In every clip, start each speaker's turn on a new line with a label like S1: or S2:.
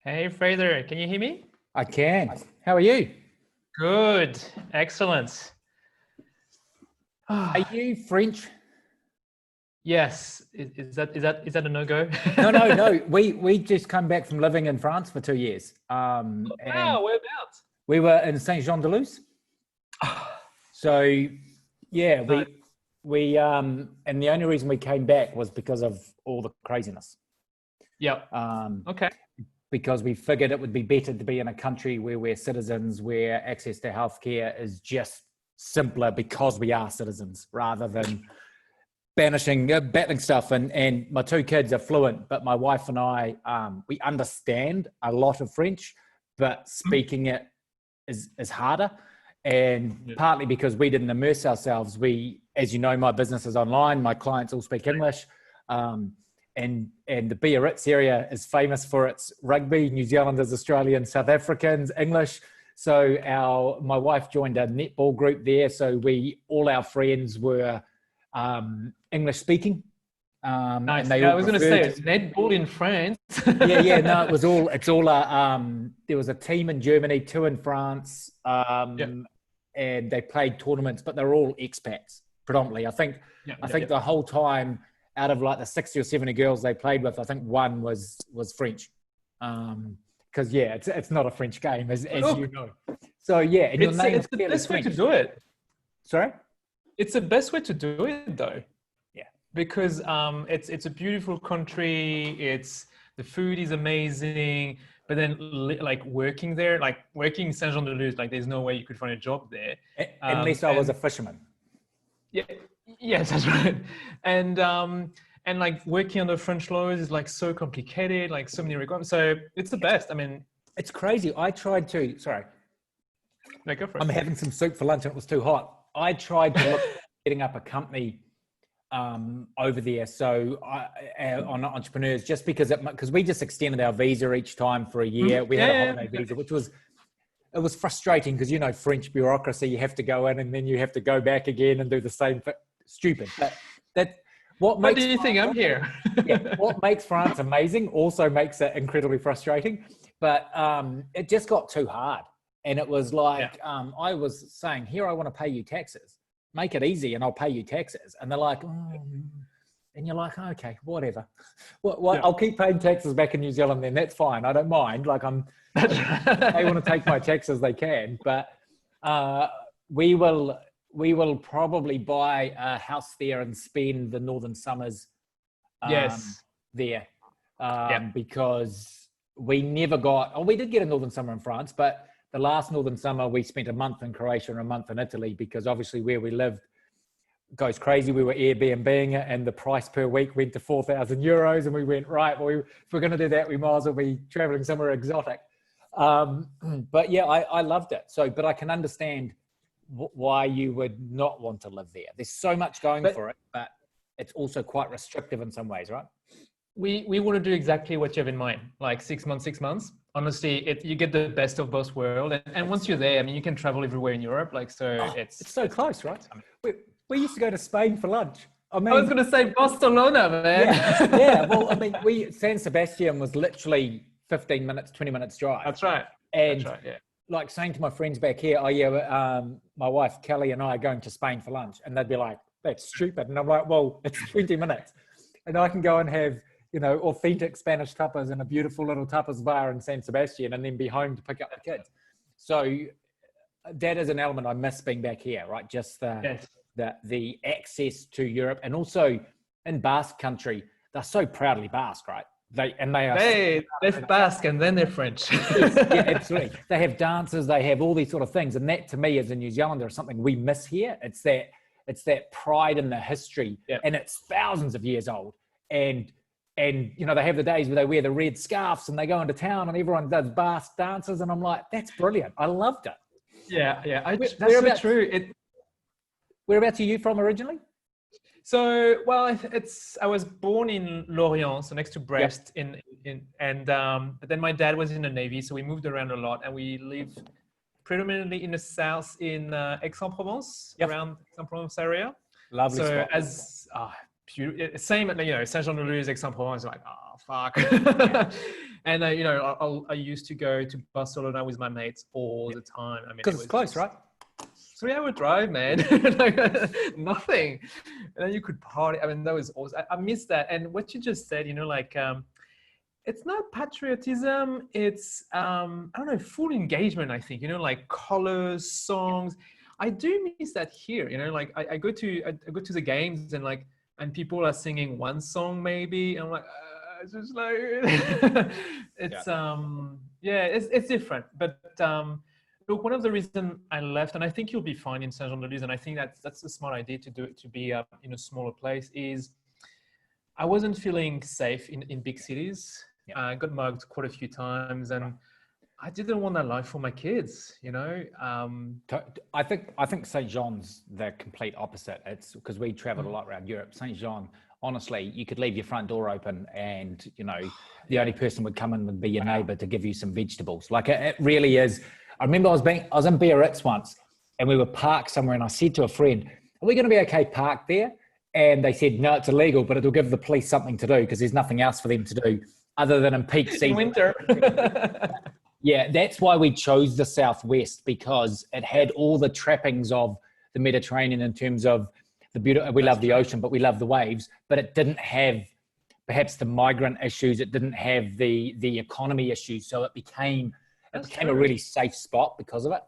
S1: Hey Fraser, can you hear me?
S2: I can. How are you?
S1: Good, excellent.
S2: Are you French?
S1: Yes, is that a no-go?
S2: No. We just come back from living in France for 2 years. And
S1: Wow, whereabouts?
S2: we were in Saint-Jean-de-Luz. So yeah,
S1: Nice.
S2: we and the only reason we came back was because of all the craziness.
S1: Yep. Okay.
S2: Because we figured it would be better to be in a country where we're citizens, where access to healthcare is just simpler because we are citizens, rather than battling stuff. And my two kids are fluent, but my wife and I, we understand a lot of French, but speaking it is harder. And partly because we didn't immerse ourselves. We, as you know, my business is online. My clients all speak English. And the Biarritz area is famous for its rugby. New Zealanders, Australians, South Africans, English. So my wife joined a netball group there. So all our friends were English speaking.
S1: Nice.
S2: And they
S1: Yeah,
S2: all
S1: I was going to say netball in France.
S2: No, it's all there was a team in Germany, two in France, and they played tournaments, but they're all expats predominantly. I think the whole time, out of like the 60 or 70 girls they played with, I think one was French. Because it's not a French game, as you know. So and your name
S1: it's the best way to do it.
S2: Sorry?
S1: It's the best way to do it though.
S2: Yeah.
S1: Because it's a beautiful country, the food is amazing, but then like working there, like working in Saint-Jean-de-Luz, like there's no way you could find a job there.
S2: Unless I was a fisherman.
S1: Yeah, yes, that's right. And like working under French laws is like so complicated, like so many requirements. So it's the best. I mean,
S2: it's crazy. I tried to. Sorry,
S1: no, go for it.
S2: I'm having some soup for lunch and it was too hot. I tried to look setting up a company over there. So on entrepreneurs, just because we just extended our visa each time for a year. We had a holiday visa, which was. It was frustrating because, you know, French bureaucracy, you have to go in and then you have to go back again and do the same. Stupid. But what
S1: do you think I'm here?
S2: What makes France amazing also makes it incredibly frustrating. But it just got too hard. And it was like, I was saying, here, I want to pay you taxes. Make it easy and I'll pay you taxes. And they're like, and you're like, okay, whatever. I'll keep paying taxes back in New Zealand then. That's fine. I don't mind. Like they want to take my taxes, they can. But we will probably buy a house there and spend the northern summers there. Because we never we did get a northern summer in France, but the last northern summer we spent a month in Croatia and a month in Italy, because obviously where we lived goes crazy. We were Airbnb-ing it and the price per week went to 4,000 euros, and we went, right, well, if we're going to do that, we might as well be traveling somewhere exotic. But yeah, I loved it. So, but I can understand why you would not want to live there. There's so much going for it, but it's also quite restrictive in some ways, right?
S1: We want to do exactly what you have in mind, like 6 months. Honestly, you get the best of both worlds. And once you're there, I mean, you can travel everywhere in Europe. Like, so it's
S2: so close, right? We used to go to Spain for lunch. I mean,
S1: I was going to say Barcelona, man.
S2: Yeah. Well, I mean, San Sebastian was literally 15 minutes, 20 minutes drive.
S1: That's right.
S2: And like saying to my friends back here, my wife Kelly and I are going to Spain for lunch, and they'd be like, "That's stupid." And I'm like, "Well, it's 20 minutes, and I can go and have, you know, authentic Spanish tapas in a beautiful little tapas bar in San Sebastian, and then be home to pick up the kids." So that is an element I miss being back here, right? Just the access to Europe, and also in Basque country, they're so proudly Basque, right? They're
S1: Basque and then they're French.
S2: Yes, yeah, absolutely. They have dances, they have all these sort of things, and that to me as a New Zealander is something we miss here. It's that pride in the history, and it's thousands of years old. And you know, they have the days where they wear the red scarves and they go into town and everyone does Basque dances, and I'm like, that's brilliant. I loved it.
S1: Yeah. That's so true.
S2: Whereabouts are you from originally?
S1: So, well, I was born in Lorient, so next to Brest, but then my dad was in the Navy, so we moved around a lot, and we live predominantly in the south in Aix-en-Provence, around Aix-en-Provence area.
S2: Lovely spot.
S1: So same, Saint-Jean-de-Luz, Aix-en-Provence, like, oh, fuck. And, I used to go to Barcelona with my mates all the time. I mean,
S2: because it's close, right?
S1: 3-hour drive, man. Nothing. And then you could party. I mean, that was awesome. I miss that. And what you just said, it's not patriotism. It's, I don't know, full engagement, I think, like colors, songs. I do miss that here, like I go to the games and people are singing one song maybe. And I'm like, it's just like, it's different. But look, one of the reasons I left, and I think you'll be fine in Saint-Jean-de-Luz, and I think that's a smart idea to do it, to be in a smaller place, is I wasn't feeling safe in big cities. I got mugged quite a few times, and I didn't want that life for my kids,
S2: I think St. Jean's the complete opposite. It's because we traveled a lot around Europe. St. Jean, honestly, you could leave your front door open and, the only person would come in would be your neighbor to give you some vegetables. Like it really is. I remember I was in Biarritz once and we were parked somewhere and I said to a friend, are we going to be okay parked there? And they said, no, it's illegal, but it'll give the police something to do because there's nothing else for them to do other than in peak season.
S1: In winter.
S2: Yeah, that's why we chose the Southwest, because it had all the trappings of the Mediterranean in terms of the beauty. We love the ocean, but we love the waves, but it didn't have perhaps the migrant issues. It didn't have the economy issues. So it became a really safe spot because of it.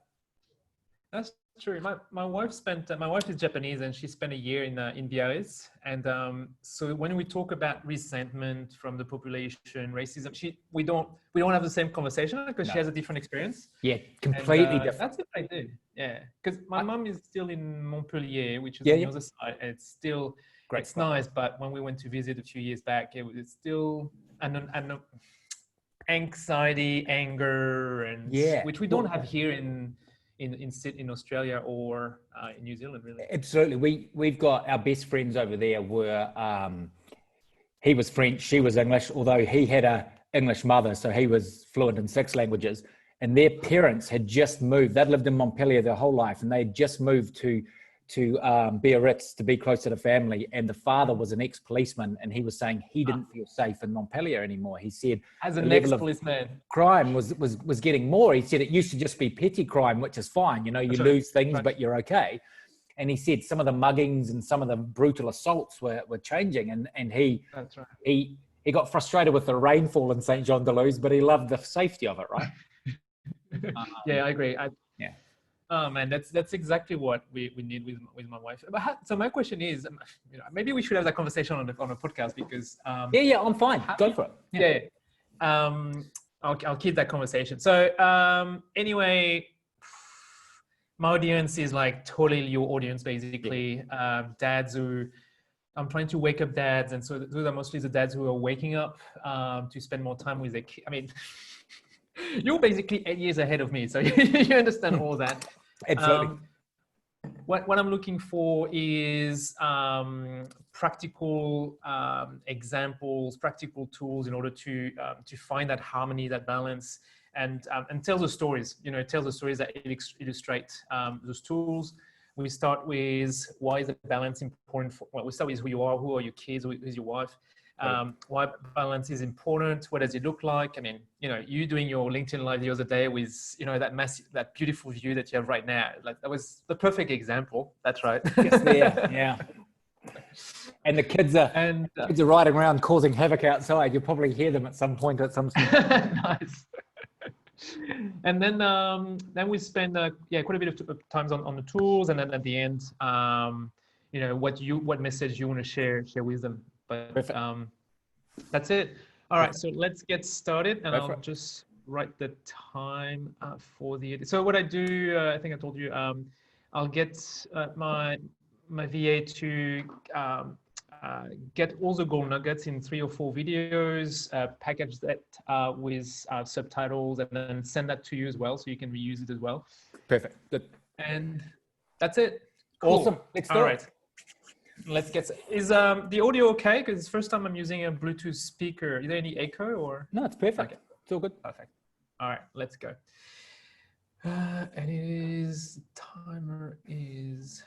S1: That's true. My wife is Japanese and she spent a year in Biarritz. And so when we talk about resentment from the population, racism, we don't have the same conversation because she has a different experience.
S2: Yeah, completely different.
S1: That's what I did. Yeah, because my mom is still in Montpellier, which is on the other side. And it's still great. It's nice, but when we went to visit a few years back, it's still an anxiety, anger, and which we don't have here in Australia or in New Zealand, really.
S2: Absolutely. We've got our best friends over there were, he was French, she was English, although he had a English mother, so he was fluent in 6 languages. And their parents had just moved. They'd lived in Montpellier their whole life, and they had just moved to Biarritz to be closer to family. And the father was an ex-policeman, and he was saying he didn't feel safe in Montpellier anymore. He said
S1: as an ex-policeman,
S2: crime was getting more. He said it used to just be petty crime, which is fine. You lose things, but you're okay. And he said some of the muggings and some of the brutal assaults were changing. And he got frustrated with the rainfall in St. Jean-de-Luz, but he loved the safety of it, right?
S1: Yeah, I agree. Oh man, that's exactly what we need with my wife. So my question is, maybe we should have that conversation on a podcast because
S2: I'm fine. Go for it.
S1: I'll keep that conversation. So anyway, my audience is like totally your audience basically. Dads who I'm trying to wake up dads, and so those are mostly the dads who are waking up to spend more time with their kids. I mean. You're basically 8 years ahead of me, so you understand all that.
S2: Absolutely.
S1: What I'm looking for is practical examples, practical tools in order to find that harmony, that balance, and tell the stories. Tell the stories that illustrate those tools. We start with why is the balance important? We start with who you are, who are your kids, who's your wife. Why balance is important. What does it look like? I mean, you doing your LinkedIn live the other day with, that beautiful view that you have right now. Like that was the perfect example. That's right.
S2: Yeah. And the kids are riding around causing havoc outside. You'll probably hear them at some point at some stage.
S1: Nice. And then we spend quite a bit of times on the tools, and then at the end, what message you want to share with them. But that's it. All right, so let's get started, and I'll just write the time for the edit. So what I do, I think I told you, I'll get my VA to get all the gold nuggets in 3 or 4 videos, package that with subtitles, and then send that to you as well, so you can reuse it as well.
S2: Perfect. Good.
S1: And that's it. Cool.
S2: Awesome. Let's do it.
S1: Let's get. Is the audio okay? Because it's the first time I'm using a Bluetooth speaker. Is there any echo or?
S2: No, it's perfect.
S1: Okay.
S2: It's all good.
S1: Perfect. All right, let's go. And timer is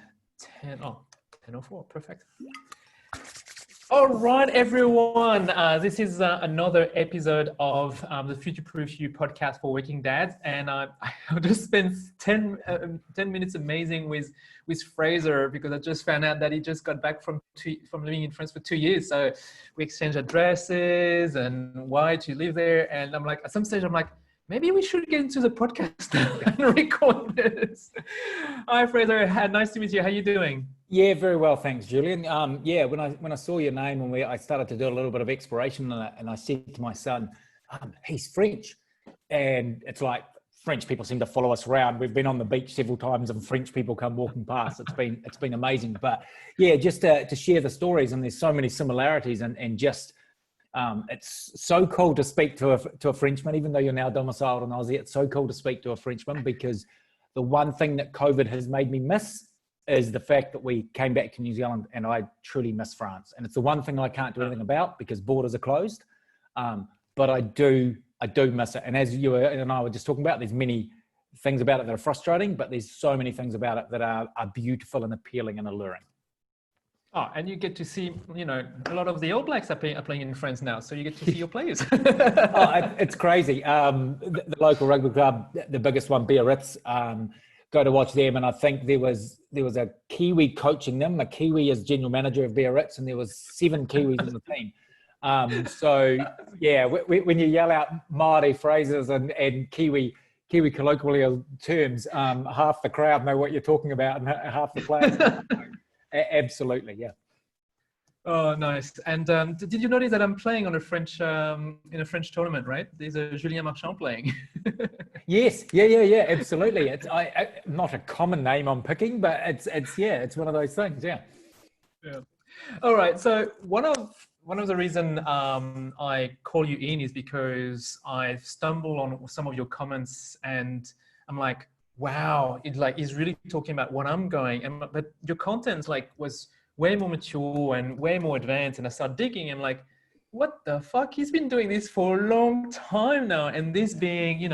S1: 10. Oh, 10:04. Perfect. All right, everyone. This is another episode of the Future Proof You podcast for working dads. And I just spent 10 minutes amazing with Fraser because I just found out that he just got back from living in France for 2 years. So we exchanged addresses and why to live there. And I'm like, at some stage, I'm like, maybe we should get into the podcast and record this. Hi, Fraser. Nice to meet you. How you doing?
S2: Yeah, very well, thanks, Julian. Yeah, when I saw your name and I started to do a little bit of exploration, and I said to my son, he's French, and it's like French people seem to follow us around. We've been on the beach several times, and French people come walking past. It's been amazing. But yeah, just to share the stories, and there's so many similarities, and just it's so cool to speak to a Frenchman, even though you're now domiciled in Aussie. It's so cool to speak to a Frenchman because the one thing that COVID has made me miss is the fact that we came back to New Zealand, and I truly miss France. And it's the one thing I can't do anything about because borders are closed. But I do miss it. And as you and I were just talking about, there's many things about it that are frustrating, but there's so many things about it that are beautiful and appealing and alluring.
S1: Oh, and you get to see, a lot of the All Blacks are playing in France now, so you get to see your players.
S2: It's crazy. The local rugby club, the biggest one, Biarritz, go to watch them, and I think there was a Kiwi coaching them. A Kiwi is general manager of Biarritz, and there was 7 Kiwis in the team. So yeah, when you yell out Māori phrases and Kiwi colloquial terms, half the crowd know what you're talking about, and half the players. Absolutely, yeah.
S1: Oh, nice. And did you notice that I'm playing on a French in a French tournament, right? There's a Julien Marchand playing.
S2: Yes, yeah, absolutely. It's not a common name I'm picking, but it's one of those things, yeah.
S1: Yeah. All right. So one of the reason I call you in is because I've stumbled on some of your comments, and I'm like, wow, he's really talking about what I'm going, but your content was way more mature and way more advanced, and I started digging and like, what the fuck? He's been doing this for a long time now, and this being,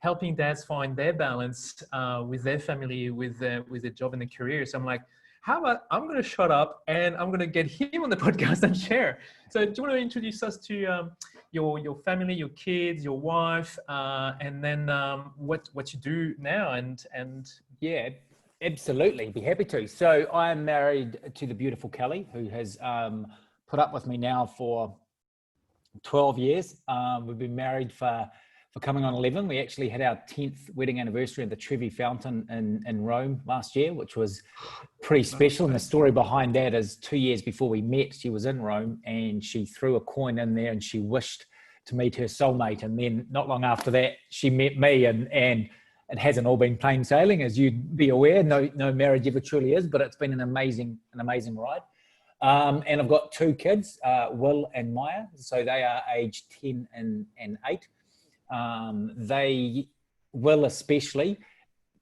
S1: helping dads find their balance with their family, with their job and their career. So I'm like, how about I'm going to shut up and I'm going to get him on the podcast and share. So do you want to introduce us to your family, your kids, your wife, and then what you do now and
S2: yeah. Absolutely, be happy to. So I'm married to the beautiful Kelly, who has put up with me now for 12 years. We've been married for coming on 11. We actually had our 10th wedding anniversary at the Trevi Fountain in Rome last year, which was pretty special. And the story behind that is 2 years before we met, she was in Rome and she threw a coin in there and she wished to meet her soulmate. And then not long after that, she met me, and it hasn't all been plain sailing, as you'd be aware. No marriage ever truly is, but it's been an amazing ride. And I've got 2 kids, Will and Maya. So they are aged 10 and 8. Will especially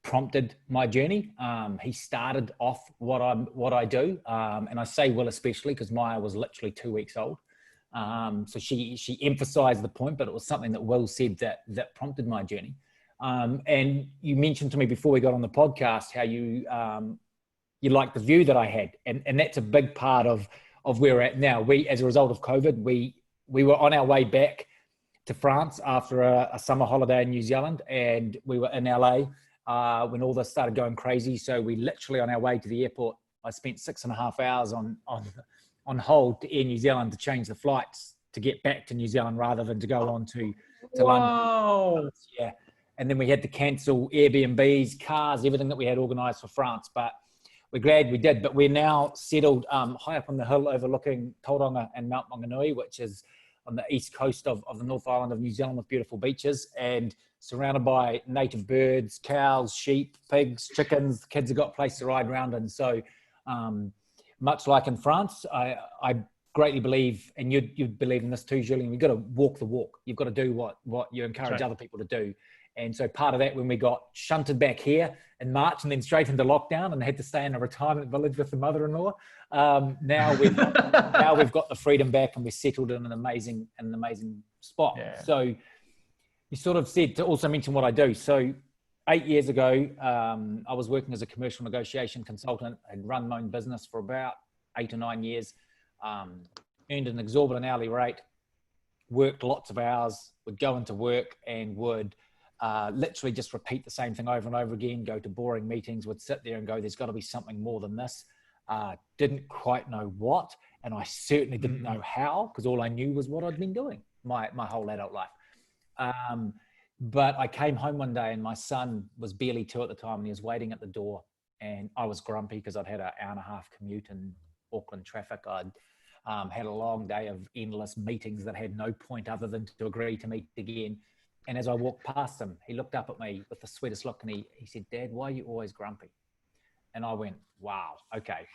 S2: prompted my journey. He started off what I do. And I say Will especially because Maya was literally 2 weeks old. So she emphasized the point, but it was something that Will said that prompted my journey. And you mentioned to me before we got on the podcast how you liked the view that I had, and that's a big part of where we're at now. We, as a result of COVID, we were on our way back to France after a summer holiday in New Zealand, and we were in LA when all this started going crazy. So we literally, on our way to the airport, I spent 6.5 hours on hold to Air New Zealand to change the flights to get back to New Zealand rather than to go on to London. Yeah. And then we had to cancel Airbnbs, cars, everything that we had organised for France. But we're glad we did. But we're now settled high up on the hill overlooking Tauranga and Mount Maunganui, which is on the east coast of the North Island of New Zealand with beautiful beaches, and surrounded by native birds, cows, sheep, pigs, chickens. The kids have got a place to ride around. And so much like in France, I greatly believe, and you'd believe in this too, Julian, you've got to walk the walk. You've got to do what you encourage other people to do. And so part of that, when we got shunted back here in March and then straight into lockdown and had to stay in a retirement village with the mother-in-law, now we've got the freedom back and we're settled in an amazing spot. Yeah. So you sort of said to also mention what I do. So 8 years ago, I was working as a commercial negotiation consultant. I'd run my own business for about 8 or 9 years. earned an exorbitant hourly rate, worked lots of hours, would go into work and would literally just repeat the same thing over and over again, go to boring meetings, would sit there and go, there's got to be something more than this. Didn't quite know what, and I certainly didn't know how, because all I knew was what I'd been doing my whole adult life. But I came home one day and my son was barely 2 at the time, and he was waiting at the door, and I was grumpy because I'd had an hour and a half commute in Auckland traffic. I'd had a long day of endless meetings that had no point other than to agree to meet again. And as I walked past him, he looked up at me with the sweetest look, and he said, "Dad, why are you always grumpy?" And I went, wow, okay.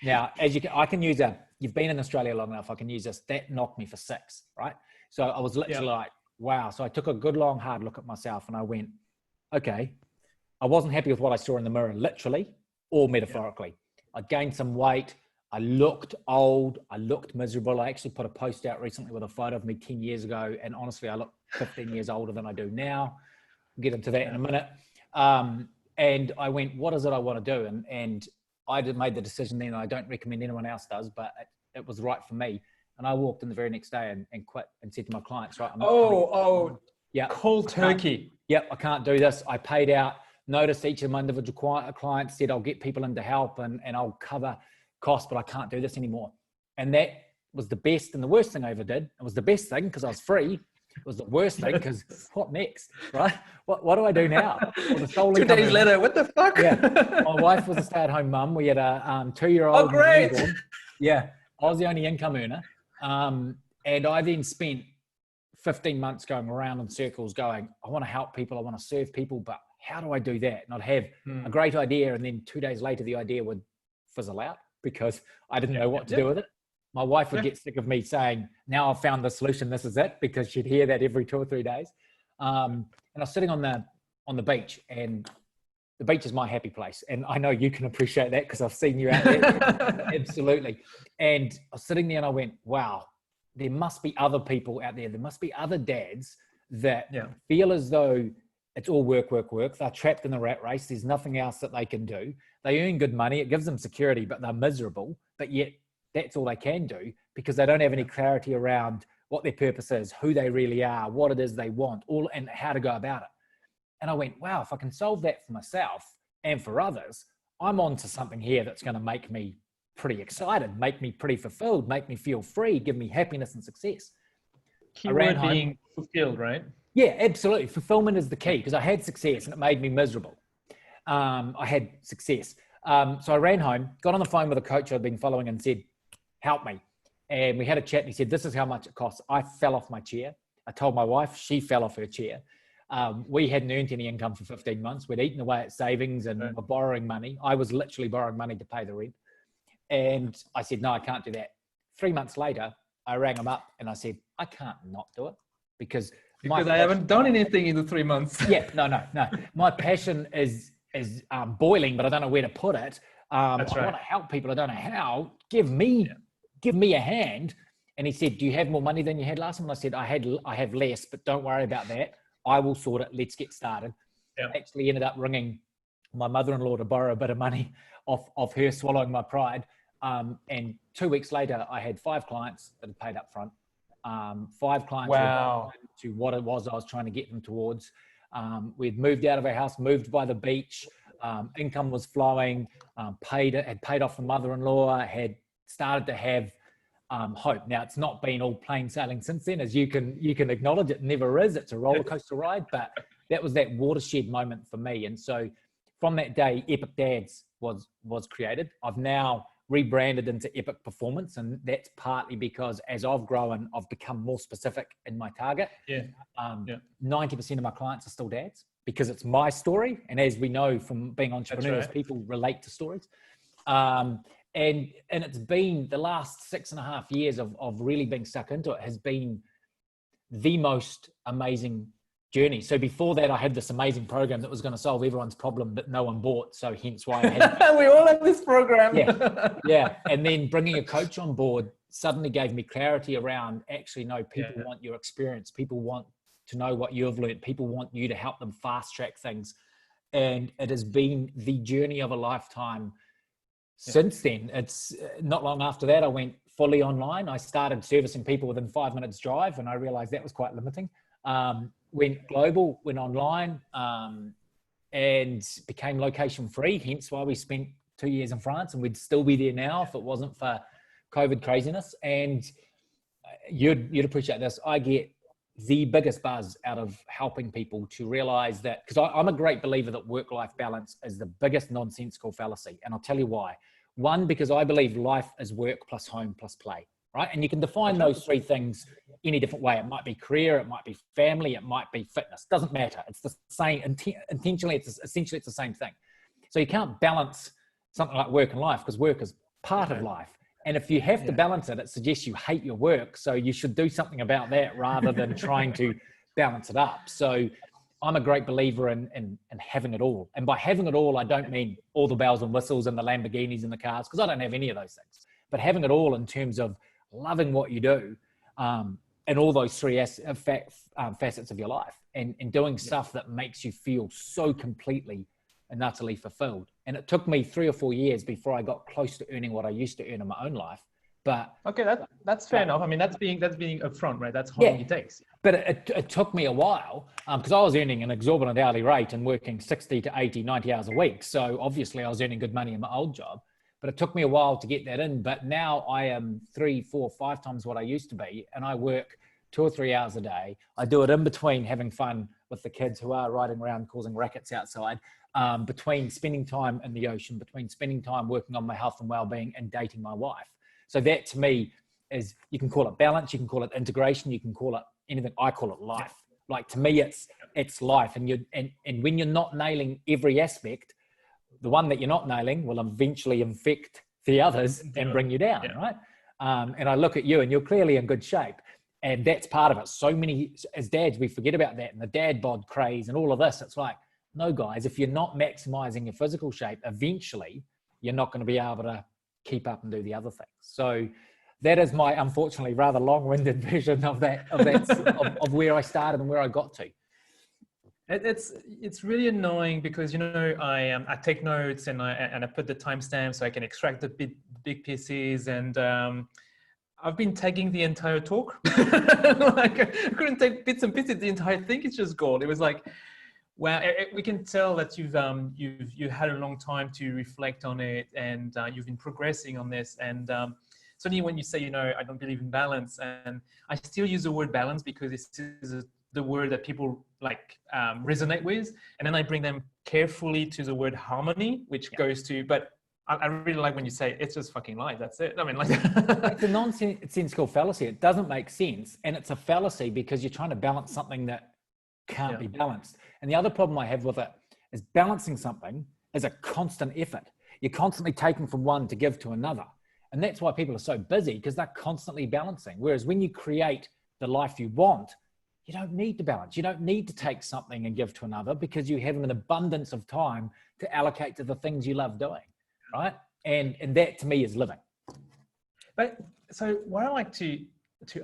S2: Now, I can use you've been in Australia long enough, I can use this. That knocked me for 6, right? So I was literally like, wow. So I took a good, long, hard look at myself and I went, okay, I wasn't happy with what I saw in the mirror, literally or metaphorically. I'd gained some weight. I looked old. I looked miserable. I actually put a post out recently with a photo of me 10 years ago. And honestly, I look 15 years older than I do now. We'll get into that in a minute. And I went, what is it I want to do? And I made the decision then, and I don't recommend anyone else does, but it was right for me. And I walked in the very next day and quit and said to my clients, right, yeah,
S1: cold turkey.
S2: Yep, I can't do this. I paid out, noticed each of my individual clients, said I'll get people in to help and I'll cover costs, but I can't do this anymore. And that was the best and the worst thing I ever did. It was the best thing because I was free. It was the worst thing because what next, right? What do I do now? Well,
S1: 2 days later, what the fuck?
S2: Yeah, my wife was a stay-at-home mum. We had a 2-year-old.
S1: Oh, great.
S2: Yeah, I was the only income earner. And I then spent 15 months going around in circles going, I want to help people. I want to serve people, but how do I do that? And I'd have a great idea. And then 2 days later, the idea would fizzle out because I didn't know what to do with it. My wife would get sick of me saying, now I've found the solution, this is it, because she'd hear that every 2 or 3 days. And I was sitting on the beach, and the beach is my happy place. And I know you can appreciate that because I've seen you out there. Absolutely. And I was sitting there and I went, wow, there must be other people out there. There must be other dads that feel as though it's all work, work, work. They're trapped in the rat race. There's nothing else that they can do. They earn good money. It gives them security, but they're miserable. But yet that's all they can do because they don't have any clarity around what their purpose is, who they really are, what it is they want, and how to go about it. And I went, wow, if I can solve that for myself and for others, I'm onto something here that's going to make me pretty excited, make me pretty fulfilled, make me feel free, give me happiness and success.
S1: Keyword being fulfilled, right?
S2: Yeah, absolutely. Fulfillment is the key because I had success and it made me miserable. I had success. So I ran home, got on the phone with a coach I'd been following and said, help me. And we had a chat and he said, this is how much it costs. I fell off my chair. I told my wife, she fell off her chair. We hadn't earned any income for 15 months. We'd eaten away at savings and were borrowing money. I was literally borrowing money to pay the rent. And I said, no, I can't do that. 3 months later, I rang him up and I said, I can't not do it because
S1: I haven't done anything in the 3 months.
S2: Yeah, no. My passion is boiling, but I don't know where to put it. I want to help people. I don't know how. Give me a hand. And he said, do you have more money than you had last time? And I said, I have less, but don't worry about that. I will sort it. Let's get started. Yeah. I actually ended up ringing my mother-in-law to borrow a bit of money off her, swallowing my pride. And 2 weeks later, I had 5 clients that had paid up front. 5 clients to what it was I was trying to get them towards. We'd moved out of our house, moved by the beach. Income was flowing, had paid off the mother-in-law, had started to have hope. Now, it's not been all plain sailing since then, as you can acknowledge. It never is. It's a roller coaster ride, but that was that watershed moment for me. And so from that day, Epic Dads was created. I've now rebranded into Epic Performance, and that's partly because as I've grown, I've become more specific in my target. 90% of my clients are still dads because it's my story. And as we know from being entrepreneurs, people relate to stories. And it's been the last 6.5 years of really being stuck into it has been the most amazing journey. So before that, I had this amazing program that was going to solve everyone's problem, but no one bought. So hence why I had...
S1: We all have this program.
S2: Yeah. And then bringing a coach on board suddenly gave me clarity around actually, no, people want your experience. People want to know what you've learned. People want you to help them fast track things. And it has been the journey of a lifetime. Since then, it's not long after that, I went fully online. I started servicing people within 5 minutes drive, and I realized that was quite limiting. Went global, went online, and became location free. Hence why we spent 2 years in France, and we'd still be there now if it wasn't for COVID craziness. And you'd appreciate this. I get the biggest buzz out of helping people to realize that, because I'm a great believer that work-life balance is the biggest nonsensical fallacy. And I'll tell you why. One, because I believe life is work plus home plus play, right? And you can define those three things any different way. It might be career, it might be family, it might be fitness. Doesn't matter. It's the same. Intentionally, essentially it's the same thing. So you can't balance something like work and life, because work is part of life. And if you have to balance it, it suggests you hate your work. So you should do something about that rather than trying to balance it up. So I'm a great believer in having it all. And by having it all, I don't mean all the bells and whistles and the Lamborghinis and the cars, because I don't have any of those things. But having it all in terms of loving what you do, and all those three facets of your life, and doing stuff that makes you feel so completely and utterly fulfilled. And it took me 3 or 4 years before I got close to earning what I used to earn in my own life. But
S1: okay, that's fair enough. I mean, that's being upfront, right? That's how long it takes.
S2: But it took me a while, because I was earning an exorbitant hourly rate and working 60 to 80, 90 hours a week. So obviously I was earning good money in my old job, but it took me a while to get that in. But now I am 3, 4, 5 times what I used to be. And I work 2 or 3 hours a day. I do it in between having fun with the kids who are riding around causing rackets outside, between spending time in the ocean, between spending time working on my health and well-being and dating my wife. So that to me is, you can call it balance, you can call it integration, you can call it anything. I call it life. Like, to me, it's life. And when you're not nailing every aspect, the one that you're not nailing will eventually infect the others and bring you down, right? And I look at you, and you're clearly in good shape. And that's part of it. So many, as dads, we forget about that, and the dad bod craze and all of this. It's like, no, guys, if you're not maximizing your physical shape, eventually you're not going to be able to keep up and do the other things. So that is my, unfortunately, rather long-winded version of that, of where I started and where I got to.
S1: It's really annoying because, you know, I take notes and I put the timestamp so I can extract the big pieces, and I've been tagging the entire talk. Like, I couldn't take bits and pieces. The entire thing is just gold. It was like, well, we can tell that you've had a long time to reflect on it, and you've been progressing on this. And certainly when you say, you know, I don't believe in balance, and I still use the word balance because this is the word that people like resonate with, and then I bring them carefully to the word harmony, which goes to, but I really like when you say it's just fucking life. That's it. I mean, like,
S2: it's a nonsensical fallacy. It doesn't make sense, and it's a fallacy because you're trying to balance something that can't be balanced. And the other problem I have with it is balancing something is a constant effort. You're constantly taking from one to give to another. And that's why people are so busy, because they're constantly balancing. Whereas when you create the life you want, you don't need to balance. You don't need to take something and give to another, because you have an abundance of time to allocate to the things you love doing, right? And that to me is living.
S1: But so what I like to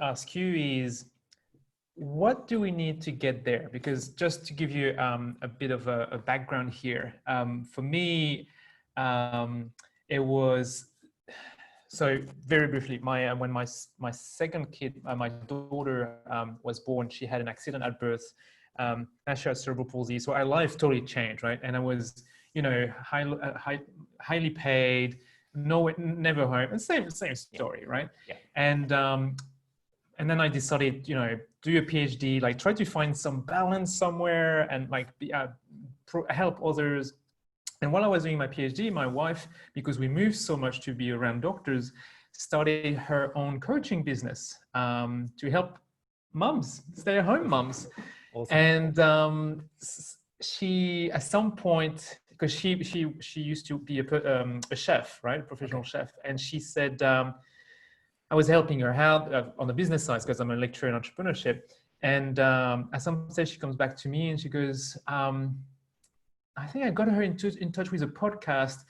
S1: ask you is, what do we need to get there? Because just to give you a bit of a background here, for me, it was, so very briefly, when my second kid, my daughter was born, she had an accident at birth, and she had cerebral palsy. So our life totally changed, right? And I was, you know, highly paid, never home, and same story, right? Yeah. And then I decided, you know, do a PhD, like try to find some balance somewhere, and like help others. And while I was doing my PhD, my wife, because we moved so much to be around doctors, started her own coaching business to help moms, stay-at-home moms. Awesome. And she, at some point, because she used to be a chef, right, a professional chef, and she said, I was helping her out on the business side because I'm a lecturer in entrepreneurship. And at some stage, she comes back to me and she goes, I think I got her in touch with a podcast,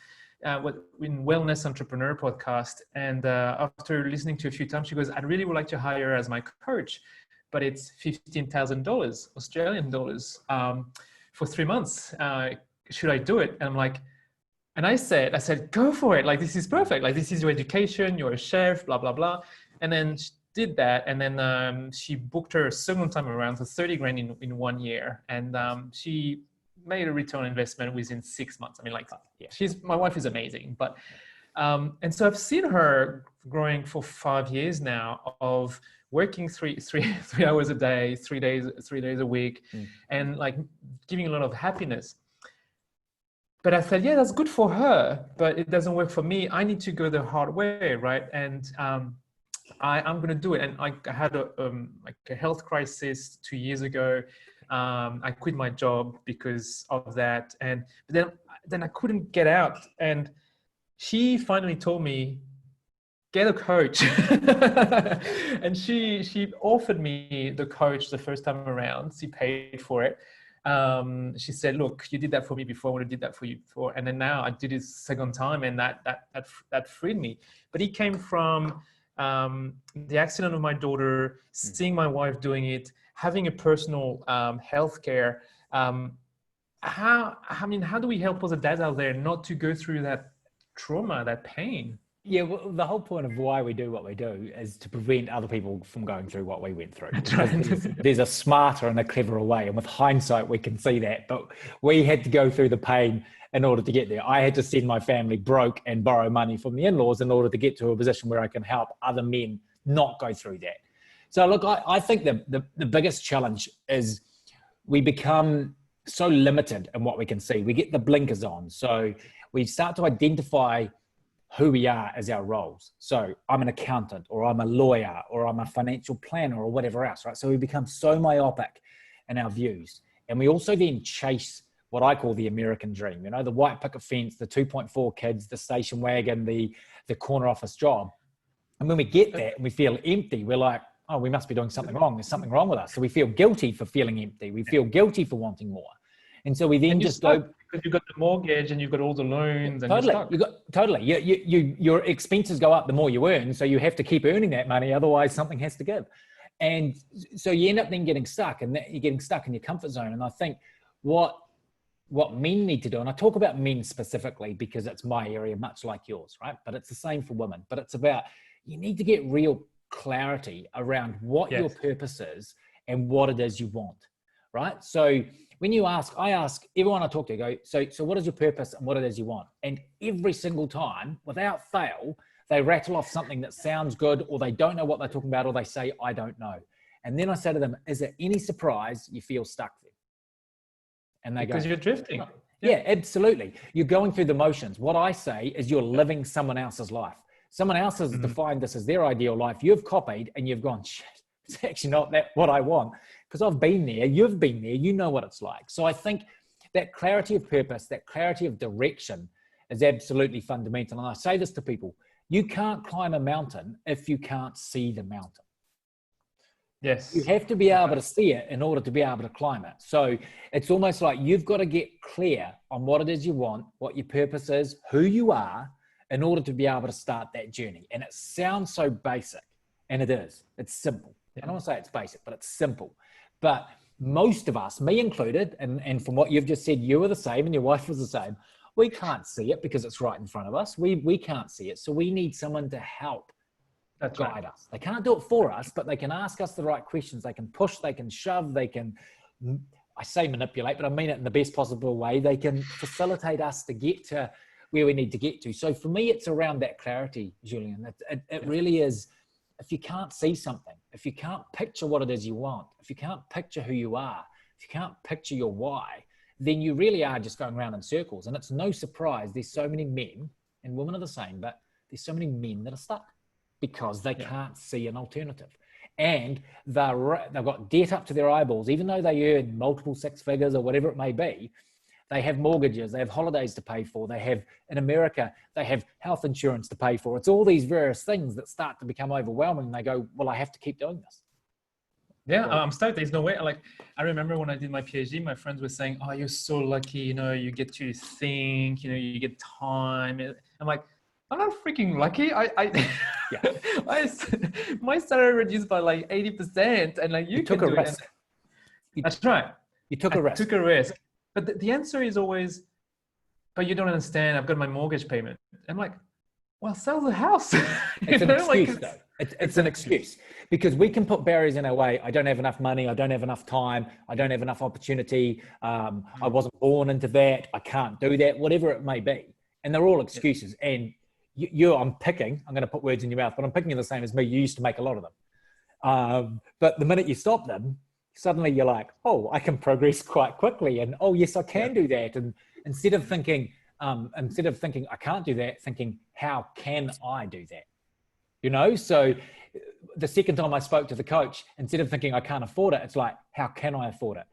S1: in Wellness Entrepreneur podcast. And after listening to a few times, she goes, I'd really would like to hire her as my coach, but it's $15,000 Australian dollars for 3 months. Should I do it? And I'm like, And I said, go for it. Like, this is perfect. Like, this is your education. You're a chef, blah, blah, blah. And then she did that. And then she booked her second time around, so 30 grand in 1 year. And she made a return on investment within 6 months. I mean, like, my wife is amazing. But, and so I've seen her growing for 5 years now of working three hours a day, 3 days a week, and like giving a lot of happiness. But I said, yeah, that's good for her, but it doesn't work for me. I need to go the hard way, right? And I'm going to do it. And I had a health crisis 2 years ago. I quit my job because of that, and then I couldn't get out. And she finally told me, get a coach. And she offered me the coach the first time around. She paid for it. She said, look, you did that for me before, I would have did that for you before. And then now I did it second time, and that freed me. But it came from the accident of my daughter, seeing my wife doing it, having a personal healthcare. How do we help other dads out there not to go through that trauma, that pain?
S2: Yeah, well, the whole point of why we do what we do is to prevent other people from going through what we went through. There's a smarter and a cleverer way, and with hindsight, we can see that. But we had to go through the pain in order to get there. I had to send my family broke and borrow money from the in-laws in order to get to a position where I can help other men not go through that. So look, I think the biggest challenge is we become so limited in what we can see. We get the blinkers on. So we start to identify who we are as our roles. So I'm an accountant, or I'm a lawyer, or I'm a financial planner, or whatever else, right? So we become so myopic in our views. And we also then chase what I call the American dream, the white picket fence, the 2.4 kids, the station wagon, the corner office job. And when we get that and we feel empty, we're like, oh, we must be doing something wrong. There's something wrong with us. So we feel guilty for feeling empty. We feel guilty for wanting more. And so we then just go,
S1: because you've got the mortgage and you've got all the loans. And
S2: totally. Your expenses go up the more you earn. So you have to keep earning that money. Otherwise something has to give. And so you end up then getting stuck, and you're getting stuck in your comfort zone. And I think what men need to do, and I talk about men specifically because it's my area, much like yours, right? But it's the same for women. But it's about, you need to get real clarity around what your purpose is and what it is you want, right? So when I ask everyone I talk to, go, so what is your purpose and what it is you want? And every single time, without fail, they rattle off something that sounds good, or they don't know what they're talking about, or they say, I don't know. And then I say to them, is there any surprise you feel stuck there? And they
S1: because you're drifting.
S2: Yeah, absolutely. You're going through the motions. What I say is you're living someone else's life. Someone else has defined this as their ideal life. You've copied and you've gone, shit, it's actually not what I want. Because I've been there, you've been there, you know what it's like. So I think that clarity of purpose, that clarity of direction is absolutely fundamental. And I say this to people, you can't climb a mountain if you can't see the mountain.
S1: Yes.
S2: You have to be able to see it in order to be able to climb it. So it's almost like you've got to get clear on what it is you want, what your purpose is, who you are, in order to be able to start that journey. And it sounds so basic, and it is. It's simple. I don't want to say it's basic, but it's simple. But most of us, me included, and from what you've just said, you were the same and your wife was the same, we can't see it because it's right in front of us. We can't see it. So we need someone to help guide us. They can't do it for us, but they can ask us the right questions. They can push, they can shove, they can, I say manipulate, but I mean it in the best possible way. They can facilitate us to get to where we need to get to. So for me, it's around that clarity, Julian. It really is. If you can't see something, if you can't picture what it is you want, if you can't picture who you are, if you can't picture your why, then you really are just going around in circles. And it's no surprise there's so many men, and women are the same, but there's so many men that are stuck because they can't see an alternative. And they've got debt up to their eyeballs, even though they earn multiple six figures or whatever it may be. They have mortgages, they have holidays to pay for, they have, in America, they have health insurance to pay for. It's all these various things that start to become overwhelming. And they go, well, I have to keep doing this.
S1: Yeah, I'm stoked. There's no way. Like, I remember when I did my PhD, my friends were saying, oh, you're so lucky, you get to think, you get time. I'm like, I'm not freaking lucky. My salary reduced by like 80%, and like you
S2: took a risk.
S1: That's right.
S2: You took a risk.
S1: Took a risk. But the answer is always, but you don't understand. I've got my mortgage payment. I'm like, well, sell the house.
S2: It's an excuse, though. It's an excuse because we can put barriers in our way. I don't have enough money. I don't have enough time. I don't have enough opportunity. I wasn't born into that. I can't do that, whatever it may be. And they're all excuses. And I'm going to put words in your mouth, but I'm picking you the same as me. You used to make a lot of them. But the minute you stop them, suddenly you're like, oh, I can progress quite quickly. And, oh, yes, I can do that. And instead of thinking I can't do that, thinking, how can I do that? You know, so the second time I spoke to the coach, instead of thinking I can't afford it, it's like, how can I afford it?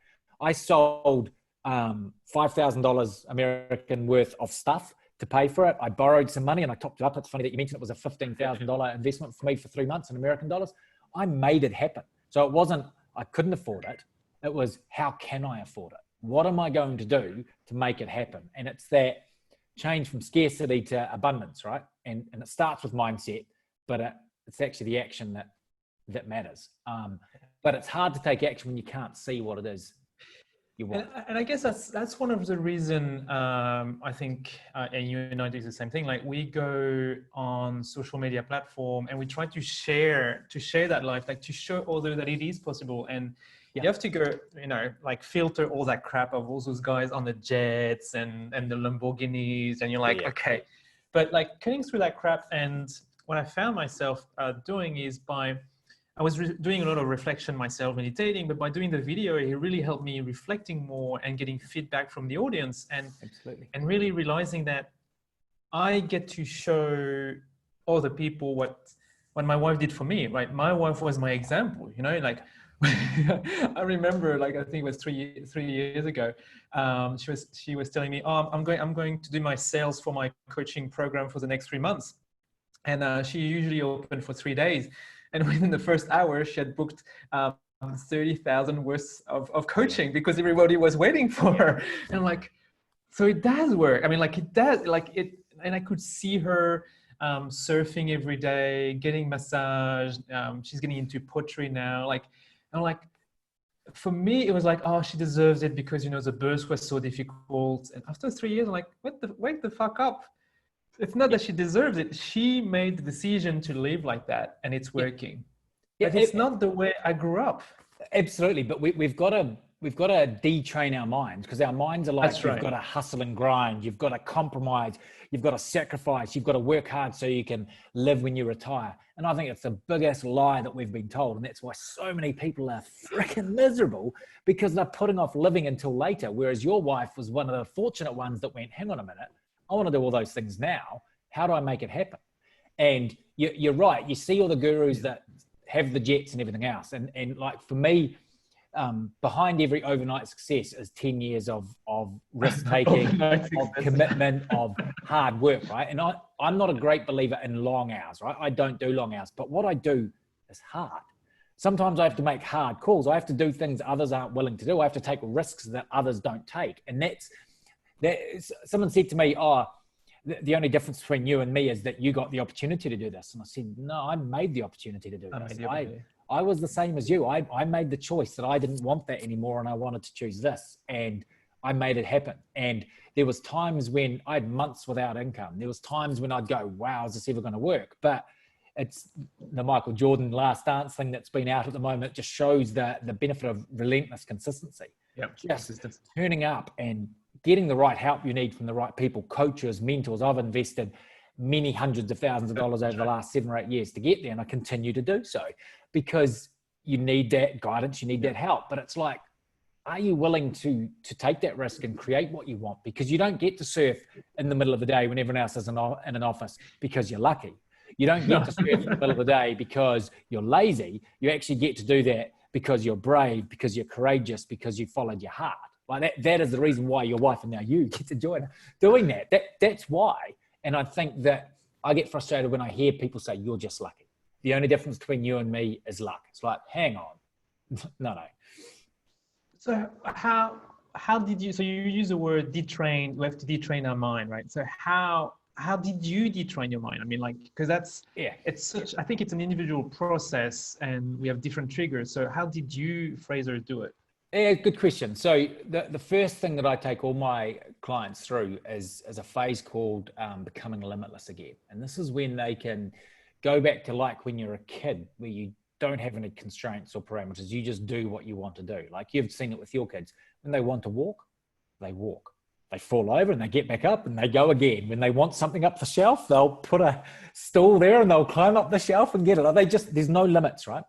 S2: I sold $5,000 American worth of stuff to pay for it. I borrowed some money and I topped it up. It's funny that you mentioned it was a $15,000 investment for me for 3 months in American dollars. I made it happen. So it wasn't, I couldn't afford it. It was, how can I afford it? What am I going to do to make it happen? And it's that change from scarcity to abundance, right? And it starts with mindset, but it's actually the action that matters. But it's hard to take action when you can't see what it is you want.
S1: And I guess that's one of the reason I think, and you and I do the same thing. Like we go on social media platform and we try to share that life, like to show others that it is possible. And you have to go, you know, like filter all that crap of all those guys on the jets and the Lamborghinis, and you're like, okay, but like cutting through that crap. And what I found myself doing is I was doing a lot of reflection myself, meditating, but by doing the video, it really helped me reflecting more and getting feedback from the audience, and really realizing that I get to show other people what my wife did for me, right? My wife was my example, you know, like I remember, like, I think it was three years ago, she was telling me, oh, I'm going to do my sales for my coaching program for the next 3 months. And she usually open for 3 days. And within the first hour, she had booked 30,000 worth of coaching because everybody was waiting for her. And I'm like, so it does work. I mean, like it does, like it, and I could see her surfing every day, getting massage. She's getting into pottery now. Like, I'm like, for me, it was like, oh, she deserves it because, you know, the birth was so difficult. And after 3 years, I'm like, wake the fuck up. It's not that she deserves it. She made the decision to live like that, and it's working. But it's not the way I grew up.
S2: Absolutely, but we've got to detrain our minds, because our minds are like, you've got to hustle and grind, you've got to compromise, you've got to sacrifice, you've got to work hard so you can live when you retire. And I think it's the biggest lie that we've been told, and that's why so many people are freaking miserable, because they're putting off living until later. Whereas your wife was one of the fortunate ones that went, hang on a minute, I want to do all those things now. How do I make it happen? And you're right. You see all the gurus that have the jets and everything else. And like for me, behind every overnight success is 10 years of risk-taking, of commitment, of hard work, right? And I'm not a great believer in long hours, right? I don't do long hours, but what I do is hard. Sometimes I have to make hard calls. I have to do things others aren't willing to do. I have to take risks that others don't take. And someone said to me, oh, the only difference between you and me is that you got the opportunity to do this. And I said, no, I made the opportunity to do this. I was the same as you. I made the choice that I didn't want that anymore and I wanted to choose this. And I made it happen. And there was times when I had months without income. There was times when I'd go, wow, is this ever going to work? But it's the Michael Jordan Last Dance thing that's been out at the moment. It just shows the benefit of relentless consistency. Just turning up and getting the right help you need from the right people, coaches, mentors. I've invested many hundreds of thousands of dollars over the last 7 or 8 years to get there. And I continue to do so because you need that guidance, you need that help. But it's like, are you willing to take that risk and create what you want? Because you don't get to surf in the middle of the day when everyone else is in an office because you're lucky. You don't get to surf in the middle of the day because you're lazy. You actually get to do that because you're brave, because you're courageous, because you followed your heart. Like that is the reason why your wife and now you get to join doing that. That's why. And I think that I get frustrated when I hear people say, you're just lucky. The only difference between you and me is luck. It's like, hang on. No.
S1: So how did you, so you use the word detrain, we have to detrain our mind, right? So how did you detrain your mind? I mean, like, because that's, it's such, I think it's an individual process and we have different triggers. So how did you, Fraser, do it?
S2: Yeah, good question. So the first thing that I take all my clients through is a phase called becoming limitless again. And this is when they can go back to like when you're a kid, where you don't have any constraints or parameters. You just do what you want to do. Like you've seen it with your kids. When they want to walk, they walk. They fall over and they get back up and they go again. When they want something up the shelf, they'll put a stool there and they'll climb up the shelf and get it. There's no limits, right?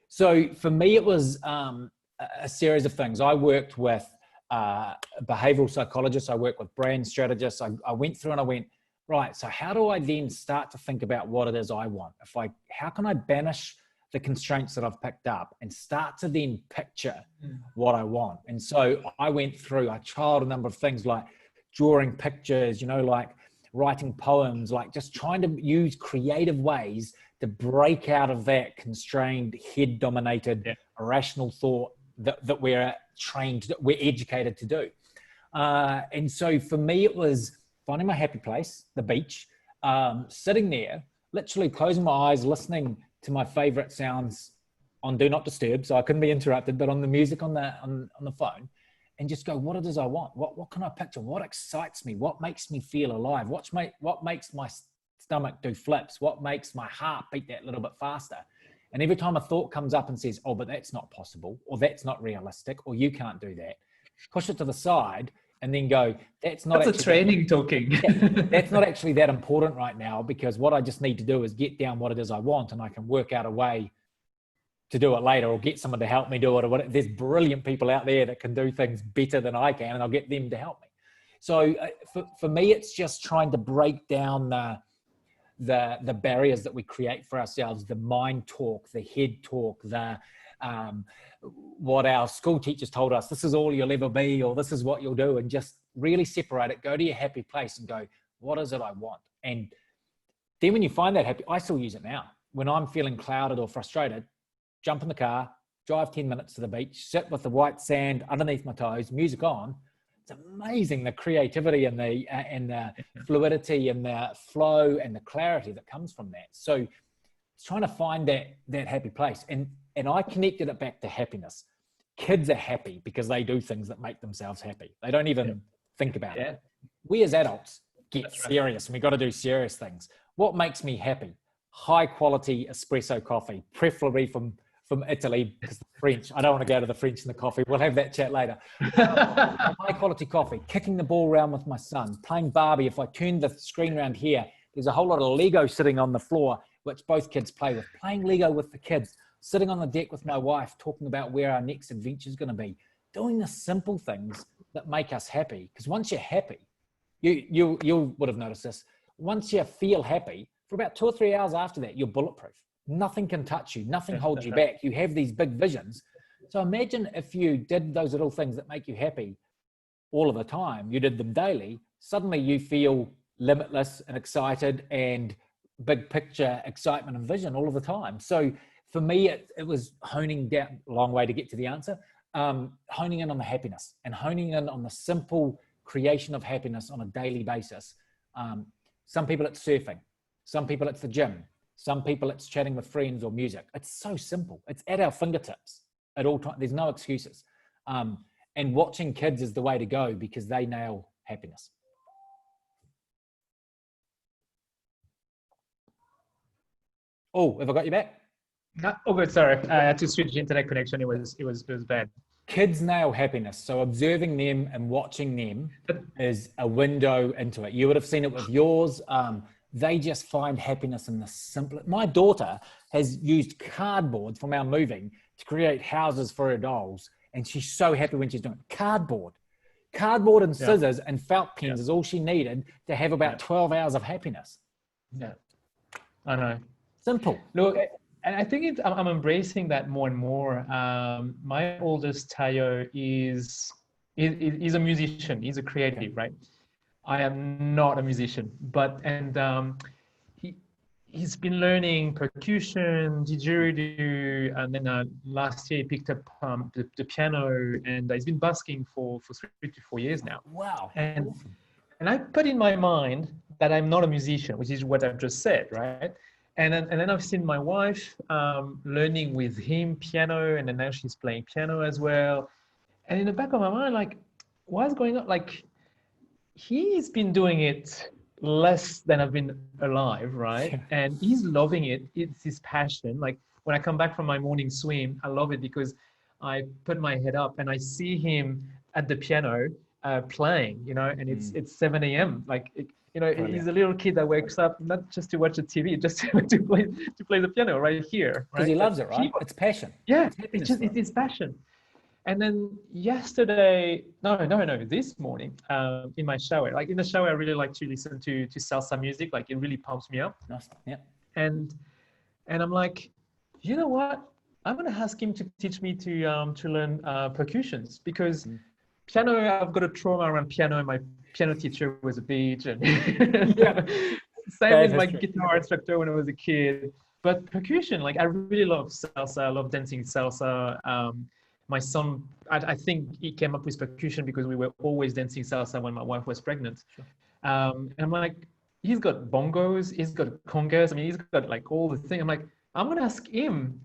S2: So for me, it was a series of things. I worked with behavioral psychologists. I worked with brand strategists. I went through and I went, right, so how do I then start to think about what it is I want? How can I banish the constraints that I've picked up and start to then picture what I want? And so I went through, I trialed a number of things like drawing pictures, like writing poems, like just trying to use creative ways to break out of that constrained, head-dominated, irrational thought that we're trained, that we're educated to do. And so for me, it was finding my happy place, the beach, sitting there, literally closing my eyes, listening to my favorite sounds on Do Not Disturb, so I couldn't be interrupted, but on the music on the phone, and just go, what it is I want? What can I picture? What excites me? What makes me feel alive? What makes my stomach do flips? What makes my heart beat that little bit faster? And every time a thought comes up and says, oh, but that's not possible, or that's not realistic, or you can't do that, push it to the side and then go, that's
S1: a training talking.
S2: That's not actually that important right now, because what I just need to do is get down what it is I want, and I can work out a way to do it later, or get someone to help me do it. Or what. There's brilliant people out there that can do things better than I can, and I'll get them to help me. So for me, it's just trying to break down the barriers that we create for ourselves, the mind talk, the head talk, what our school teachers told us, this is all you'll ever be, or this is what you'll do, and just really separate it, go to your happy place and go, what is it I want? And then when you find that happy, I still use it now. When I'm feeling clouded or frustrated, jump in the car, drive 10 minutes to the beach, sit with the white sand underneath my toes, music on. It's amazing the creativity and the fluidity and the flow and the clarity that comes from that. So it's trying to find that happy place. And I connected it back to happiness. Kids are happy because they do things that make themselves happy. They don't even think about it. We as adults get serious, and we got to do serious things. What makes me happy? High quality espresso coffee, preferably from Italy, because the French, I don't want to go to the French and the coffee. We'll have that chat later. High quality coffee, kicking the ball around with my son, playing Barbie. If I turn the screen around here, there's a whole lot of Lego sitting on the floor, which both kids play with. Playing Lego with the kids, sitting on the deck with my wife, talking about where our next adventure is going to be. Doing the simple things that make us happy. Because once you're happy, you would have noticed this. Once you feel happy, for about 2 or 3 hours after that, you're bulletproof. Nothing can touch you. Nothing holds you back. You have these big visions. So imagine if you did those little things that make you happy all of the time, you did them daily, suddenly you feel limitless and excited and big picture excitement and vision all of the time. So for me, it was honing down, a long way to get to the answer, honing in on the happiness and honing in on the simple creation of happiness on a daily basis. Some people it's surfing. Some people it's the gym. Some people it's chatting with friends or music. It's so simple. It's at our fingertips at all times. There's no excuses. And watching kids is the way to go because they nail happiness. Oh, have I got you back?
S1: Oh, good. Sorry, I had to switch internet connection. It was bad.
S2: Kids nail happiness. So observing them and watching them is a window into it. You would have seen it with yours. They just find happiness in the simple. My daughter has used cardboard from our moving to create houses for her dolls. And she's so happy when she's doing it. Cardboard and scissors and felt pens is all she needed to have about 12 hours of happiness.
S1: Yeah, I know.
S2: Simple.
S1: Look, and I think I'm embracing that more and more. My oldest, Tayo, is a musician. He's a creative, right? I am not a musician, he's been learning percussion, didgeridoo, and then last year he picked up the piano, and he's been busking for 3 to 4 years now.
S2: Wow.
S1: And I put in my mind that I'm not a musician, which is what I've just said, right? And then I've seen my wife learning with him piano, and then now she's playing piano as well. And in the back of my mind, like, what's going on? Like, he's been doing it less than I've been alive, right? And he's loving it. It's his passion. Like when I come back from my morning swim, I love it because I put my head up and I see him at the piano playing, you know, and it's 7 a.m. Like, you know,
S2: Brilliant.
S1: he's a little kid that wakes up not just to watch the TV, just to play the piano right here, right?
S2: Because he loves it, right? It's passion.
S1: Yeah, it's his passion. And then yesterday, this morning, in my shower, like in the shower, I really like to listen to salsa music. Like it really pumps me up.
S2: Nice. Yeah.
S1: And I'm like, you know what? I'm gonna ask him to teach me to learn percussions because piano. I've got a trauma around piano, and my piano teacher was a bitch. And same with my guitar instructor when I was a kid. But percussion, like I really love salsa. I love dancing salsa. My son, I think he came up with percussion because we were always dancing salsa when my wife was pregnant. Sure. And I'm like, he's got bongos, he's got congas. I mean, he's got like all the things. I'm like, I'm going to ask him.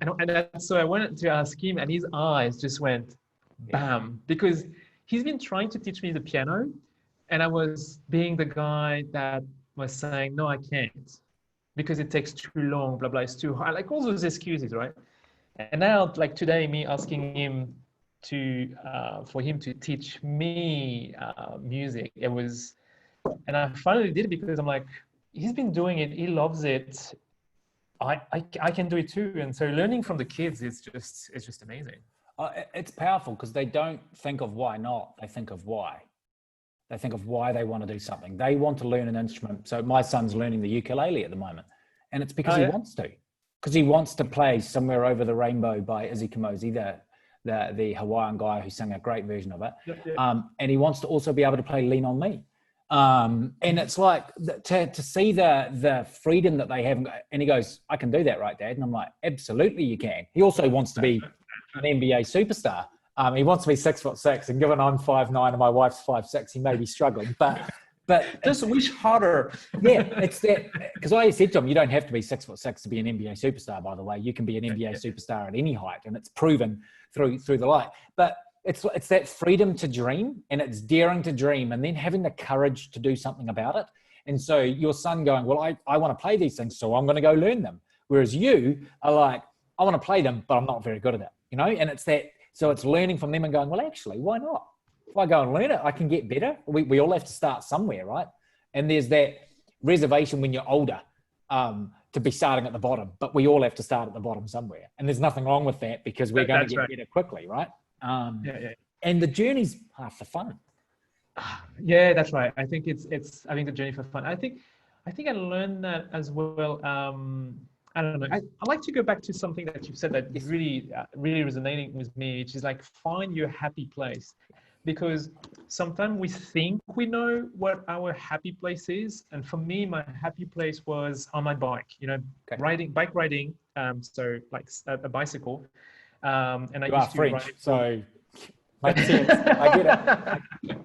S1: So I went to ask him and his eyes just went bam, because he's been trying to teach me the piano. And I was being the guy that was saying, no, I can't because it takes too long, blah, blah, it's too hard. Like all those excuses, right? And now, like today, me asking him to for him to teach me music, and I finally did it because I'm like, he's been doing it, he loves it. I can do it too, and so learning from the kids is just amazing.
S2: It's powerful because they don't think of why not; they think of why. They think of why they want to do something. They want to learn an instrument. So my son's learning the ukulele at the moment, and it's because he wants to. Because he wants to play Somewhere Over the Rainbow by Izzy Kamosi, the Hawaiian guy who sang a great version of it. And he wants to also be able to play Lean On Me. And it's like to see the freedom that they have. And he goes, I can do that, right, Dad? And I'm like, absolutely you can. He also wants to be an NBA superstar. He wants to be 6'6", and given I'm 5'9" and my wife's 5'6", he may be struggling. But
S1: just wish harder.
S2: Yeah, it's that, because I said to him, you don't have to be 6'6" to be an NBA superstar, by the way. You can be an NBA superstar at any height, and it's proven through the light. But it's that freedom to dream, and it's daring to dream, and then having the courage to do something about it. And so your son going, well, I want to play these things, so I'm going to go learn them. Whereas you are like, I want to play them, but I'm not very good at it, you know? And it's that, so it's learning from them and going, well, actually, why not? If I go and learn it, I can get better. We all have to start somewhere, right? And there's that reservation when you're older to be starting at the bottom, but we all have to start at the bottom somewhere. And there's nothing wrong with that because we're going to get better quickly, right? And the journey's half the fun.
S1: Yeah, that's right. I think it's having the journey for fun. I think I learned that as well. I don't know. I like to go back to something that you've said that is really resonating with me, which is like find your happy place. Because sometimes we think we know what our happy place is. And for me, my happy place was on my bike, you know, bike riding. So like a bicycle. And I used to
S2: French,
S1: ride.
S2: So makes sense. I get it.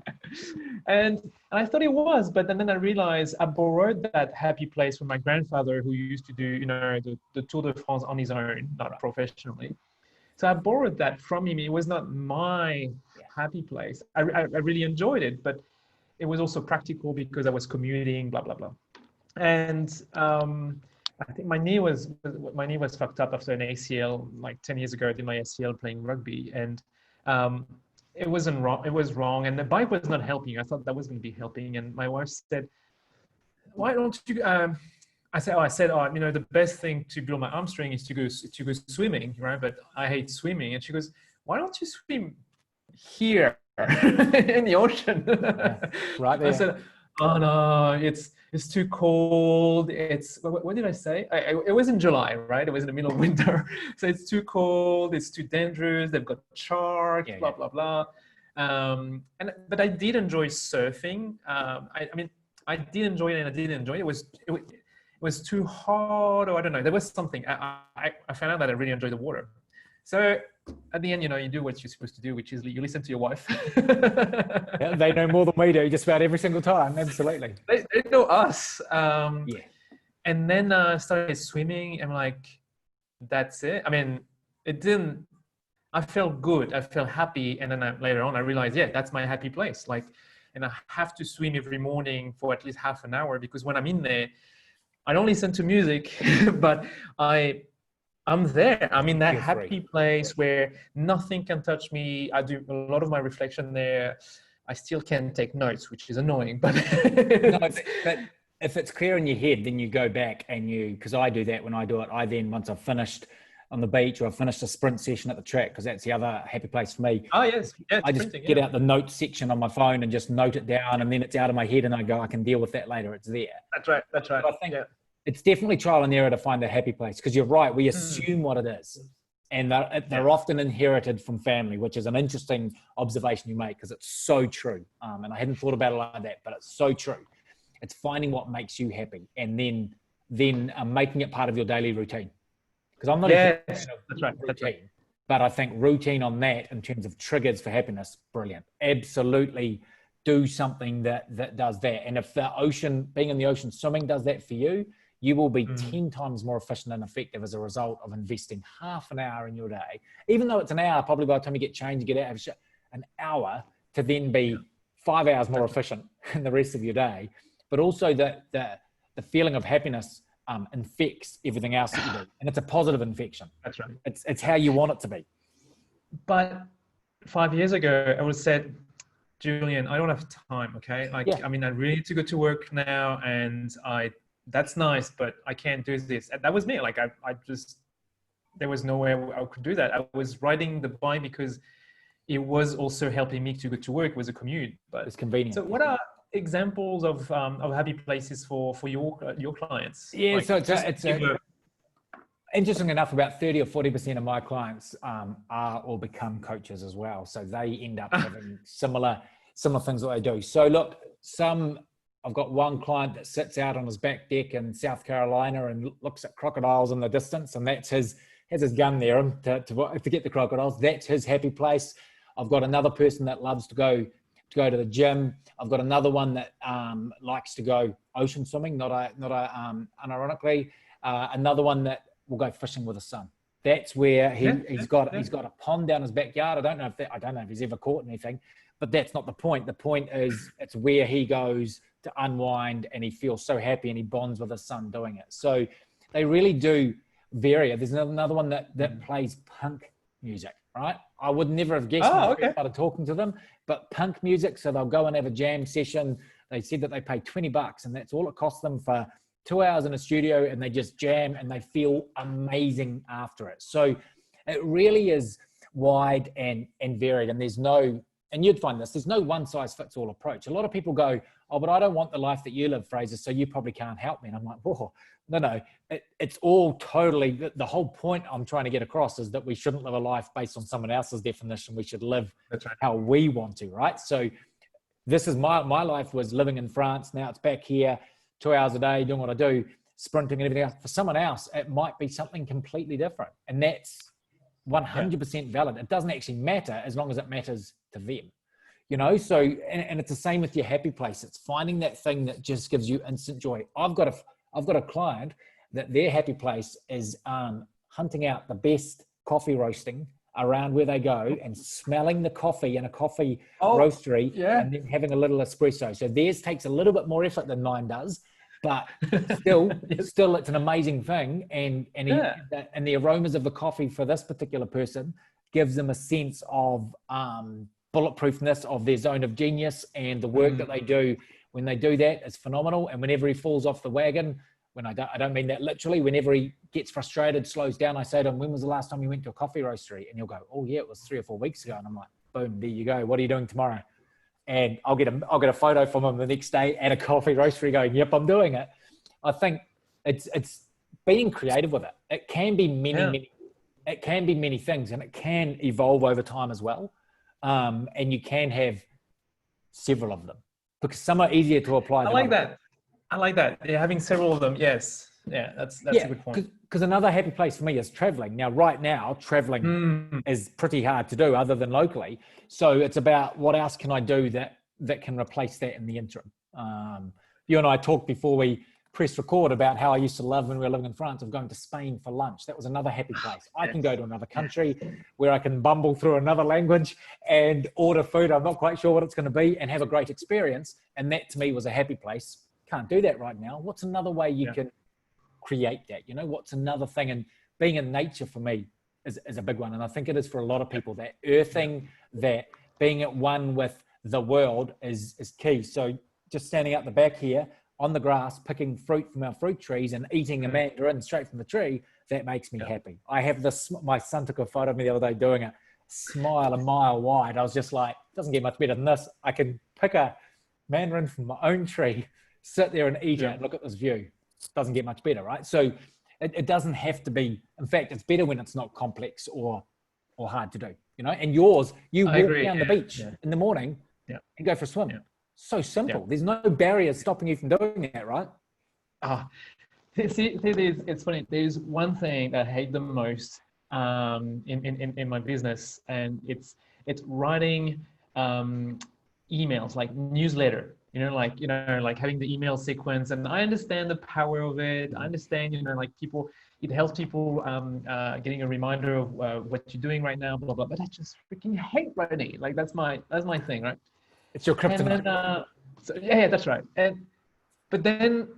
S1: And I thought it was, but then I realized I borrowed that happy place from my grandfather who used to do, you know, the Tour de France on his own, not professionally. So I borrowed that from him. It was not my happy place. I really enjoyed it, but it was also practical because I was commuting, blah, blah, blah. And I think my knee was fucked up after an ACL like 10 years ago. I did my ACL playing rugby, and it wasn't wrong. It was wrong, and the bike was not helping. I thought that was going to be helping, and my wife said, "Why don't you?" I said, you know, the best thing to build my hamstring is to go swimming, right? But I hate swimming, and she goes, "Why don't you swim here in the ocean?"
S2: Right there.
S1: I said, "Oh no, it's too cold. It's what did I say? It was in July, right? It was in the middle of winter, so it's too cold. It's too dangerous. They've got sharks, blah blah blah." But I did enjoy surfing. I mean, I did enjoy it, and I did enjoy it. It was too hard, or I don't know. There was something. I found out that I really enjoy the water. So at the end, you know, you do what you're supposed to do, which is you listen to your wife.
S2: Yeah, they know more than we do just about every single time. Absolutely.
S1: They know us. And then I started swimming. I'm like, that's it. I mean, it didn't. I felt good. I felt happy. And then later on, I realized, yeah, that's my happy place. Like, and I have to swim every morning for at least half an hour, because when I'm in there, I don't listen to music, but I'm there. I'm in that happy place where nothing can touch me. I do a lot of my reflection there. I still can take notes, which is annoying, but
S2: no, but if it's clear in your head, then you go back and because I do that when I do it. I then, once I've finished on the beach or I've finished a sprint session at the track, because that's the other happy place for me.
S1: Oh yes, yeah,
S2: I just get out the notes section on my phone and just note it down, and then it's out of my head, and I go, I can deal with that later. It's there.
S1: That's right. That's right.
S2: But I think it's definitely trial and error to find the happy place, because you're right. We assume what it is, and they're often inherited from family, which is an interesting observation you make, because it's so true. And I hadn't thought about it like that, but it's so true. It's finding what makes you happy, and then making it part of your daily routine. Because I'm not a fan of routine, but I think routine on that in terms of triggers for happiness, brilliant. Absolutely do something that does that. And if being in the ocean swimming does that for you, you will be 10 times more efficient and effective as a result of investing half an hour in your day. Even though it's an hour, probably by the time you get changed, you get out of an hour to then be 5 hours more efficient in the rest of your day. But also the feeling of happiness infects everything else that you do, and it's a positive infection.
S1: That's right.
S2: It's how you want it to be.
S1: But 5 years ago, I would have said, Julian, I don't have time. Okay, I mean, I really need to go to work now, and that's nice, but I can't do this. And that was me. Like I just, there was no way I could do that. I was riding the bike because it was also helping me to go to work. It was a commute, but
S2: it's convenient.
S1: So what are examples of happy places for your clients?
S2: Yeah, like, so it's interesting enough, about 30 or 40% of my clients are or become coaches as well. So they end up having similar things that they do. So look, I've got one client that sits out on his back deck in South Carolina and looks at crocodiles in the distance, and has his gun there to get the crocodiles. That's his happy place. I've got another person that loves to go to the gym. I've got another one that likes to go ocean swimming, not unironically. Another one that will go fishing with his son. That's where he's got a pond down his backyard. I don't know if he's ever caught anything, but that's not the point. The point is it's where he goes to unwind, and he feels so happy, and he bonds with his son doing it. So they really do vary. There's another one that plays punk music, right? I would never have guessed when I first started talking to them, but punk music. So they'll go and have a jam session. They said that they pay $20, and that's all it costs them for 2 hours in a studio, and they just jam, and they feel amazing after it. So it really is wide and varied, and and you'd find there's no one size fits all approach. A lot of people go, oh, but I don't want the life that you live, Fraser, so you probably can't help me. And I'm like, oh, no, it's all totally, the whole point I'm trying to get across is that we shouldn't live a life based on someone else's definition. We should live how we want to, right? So this is my life was living in France. Now it's back here, 2 hours a day, doing what I do, sprinting and everything else. For someone else, it might be something completely different. And that's 100% valid. It doesn't actually matter as long as it matters to them, so, and it's the same with your happy place. It's finding that thing that just gives you instant joy. I've got a client that their happy place is hunting out the best coffee roasting around where they go and smelling the coffee in a coffee roastery and then having a little espresso. So theirs takes a little bit more effort than mine does, but still it's an amazing thing. And the aromas of the coffee for this particular person gives them a sense of bulletproofness of their zone of genius, and the work that they do when they do that is phenomenal. And whenever he falls off the wagon, I don't mean that literally, whenever he gets frustrated, slows down, I say to him, when was the last time you went to a coffee roastery? And he'll go, oh yeah, it was 3 or 4 weeks ago. And I'm like, boom, there you go. What are you doing tomorrow? And I'll get a photo from him the next day at a coffee roastery going, yep, I'm doing it. I think it's being creative with it. It can be many things, and it can evolve over time as well. And you can have several of them because some are easier to apply.
S1: I like that. Yeah, having several of them. Yes. Yeah, that's a good point.
S2: Because another happy place for me is traveling. Now, right now, traveling is pretty hard to do other than locally. So it's about what else can I do that can replace that in the interim. You and I talked before we press record about how I used to love when we were living in France of going to Spain for lunch. That was another happy place. I can go to another country where I can bumble through another language and order food I'm not quite sure what it's going to be and have a great experience. And that to me was a happy place. Can't do that right now. What's another way you can create that? You know, what's another thing? And being in nature for me is a big one. And I think it is for a lot of people, that earthing, that being at one with the world is key. So just standing out the back here on the grass, picking fruit from our fruit trees and eating a mandarin straight from the tree, that makes me happy. I have this, my son took a photo of me the other day doing it, smile a mile wide. I was just like, it doesn't get much better than this. I can pick a mandarin from my own tree, sit there and eat it and look at this view. Doesn't get much better, right? So it doesn't have to be, in fact, it's better when it's not complex or hard to do, you know. And yours, you walk down the beach in the morning and go for a swim. So simple. There's no barriers stopping you from doing that, right?
S1: See, it's funny. There's one thing I hate the most in my business, and it's writing emails, like newsletter. Like having the email sequence. And I understand the power of it. I understand, like people, it helps people getting a reminder of what you're doing right now, blah, blah, but I just freaking hate writing. Like that's my thing, right?
S2: It's your kryptonite.
S1: And then, yeah, that's right. But then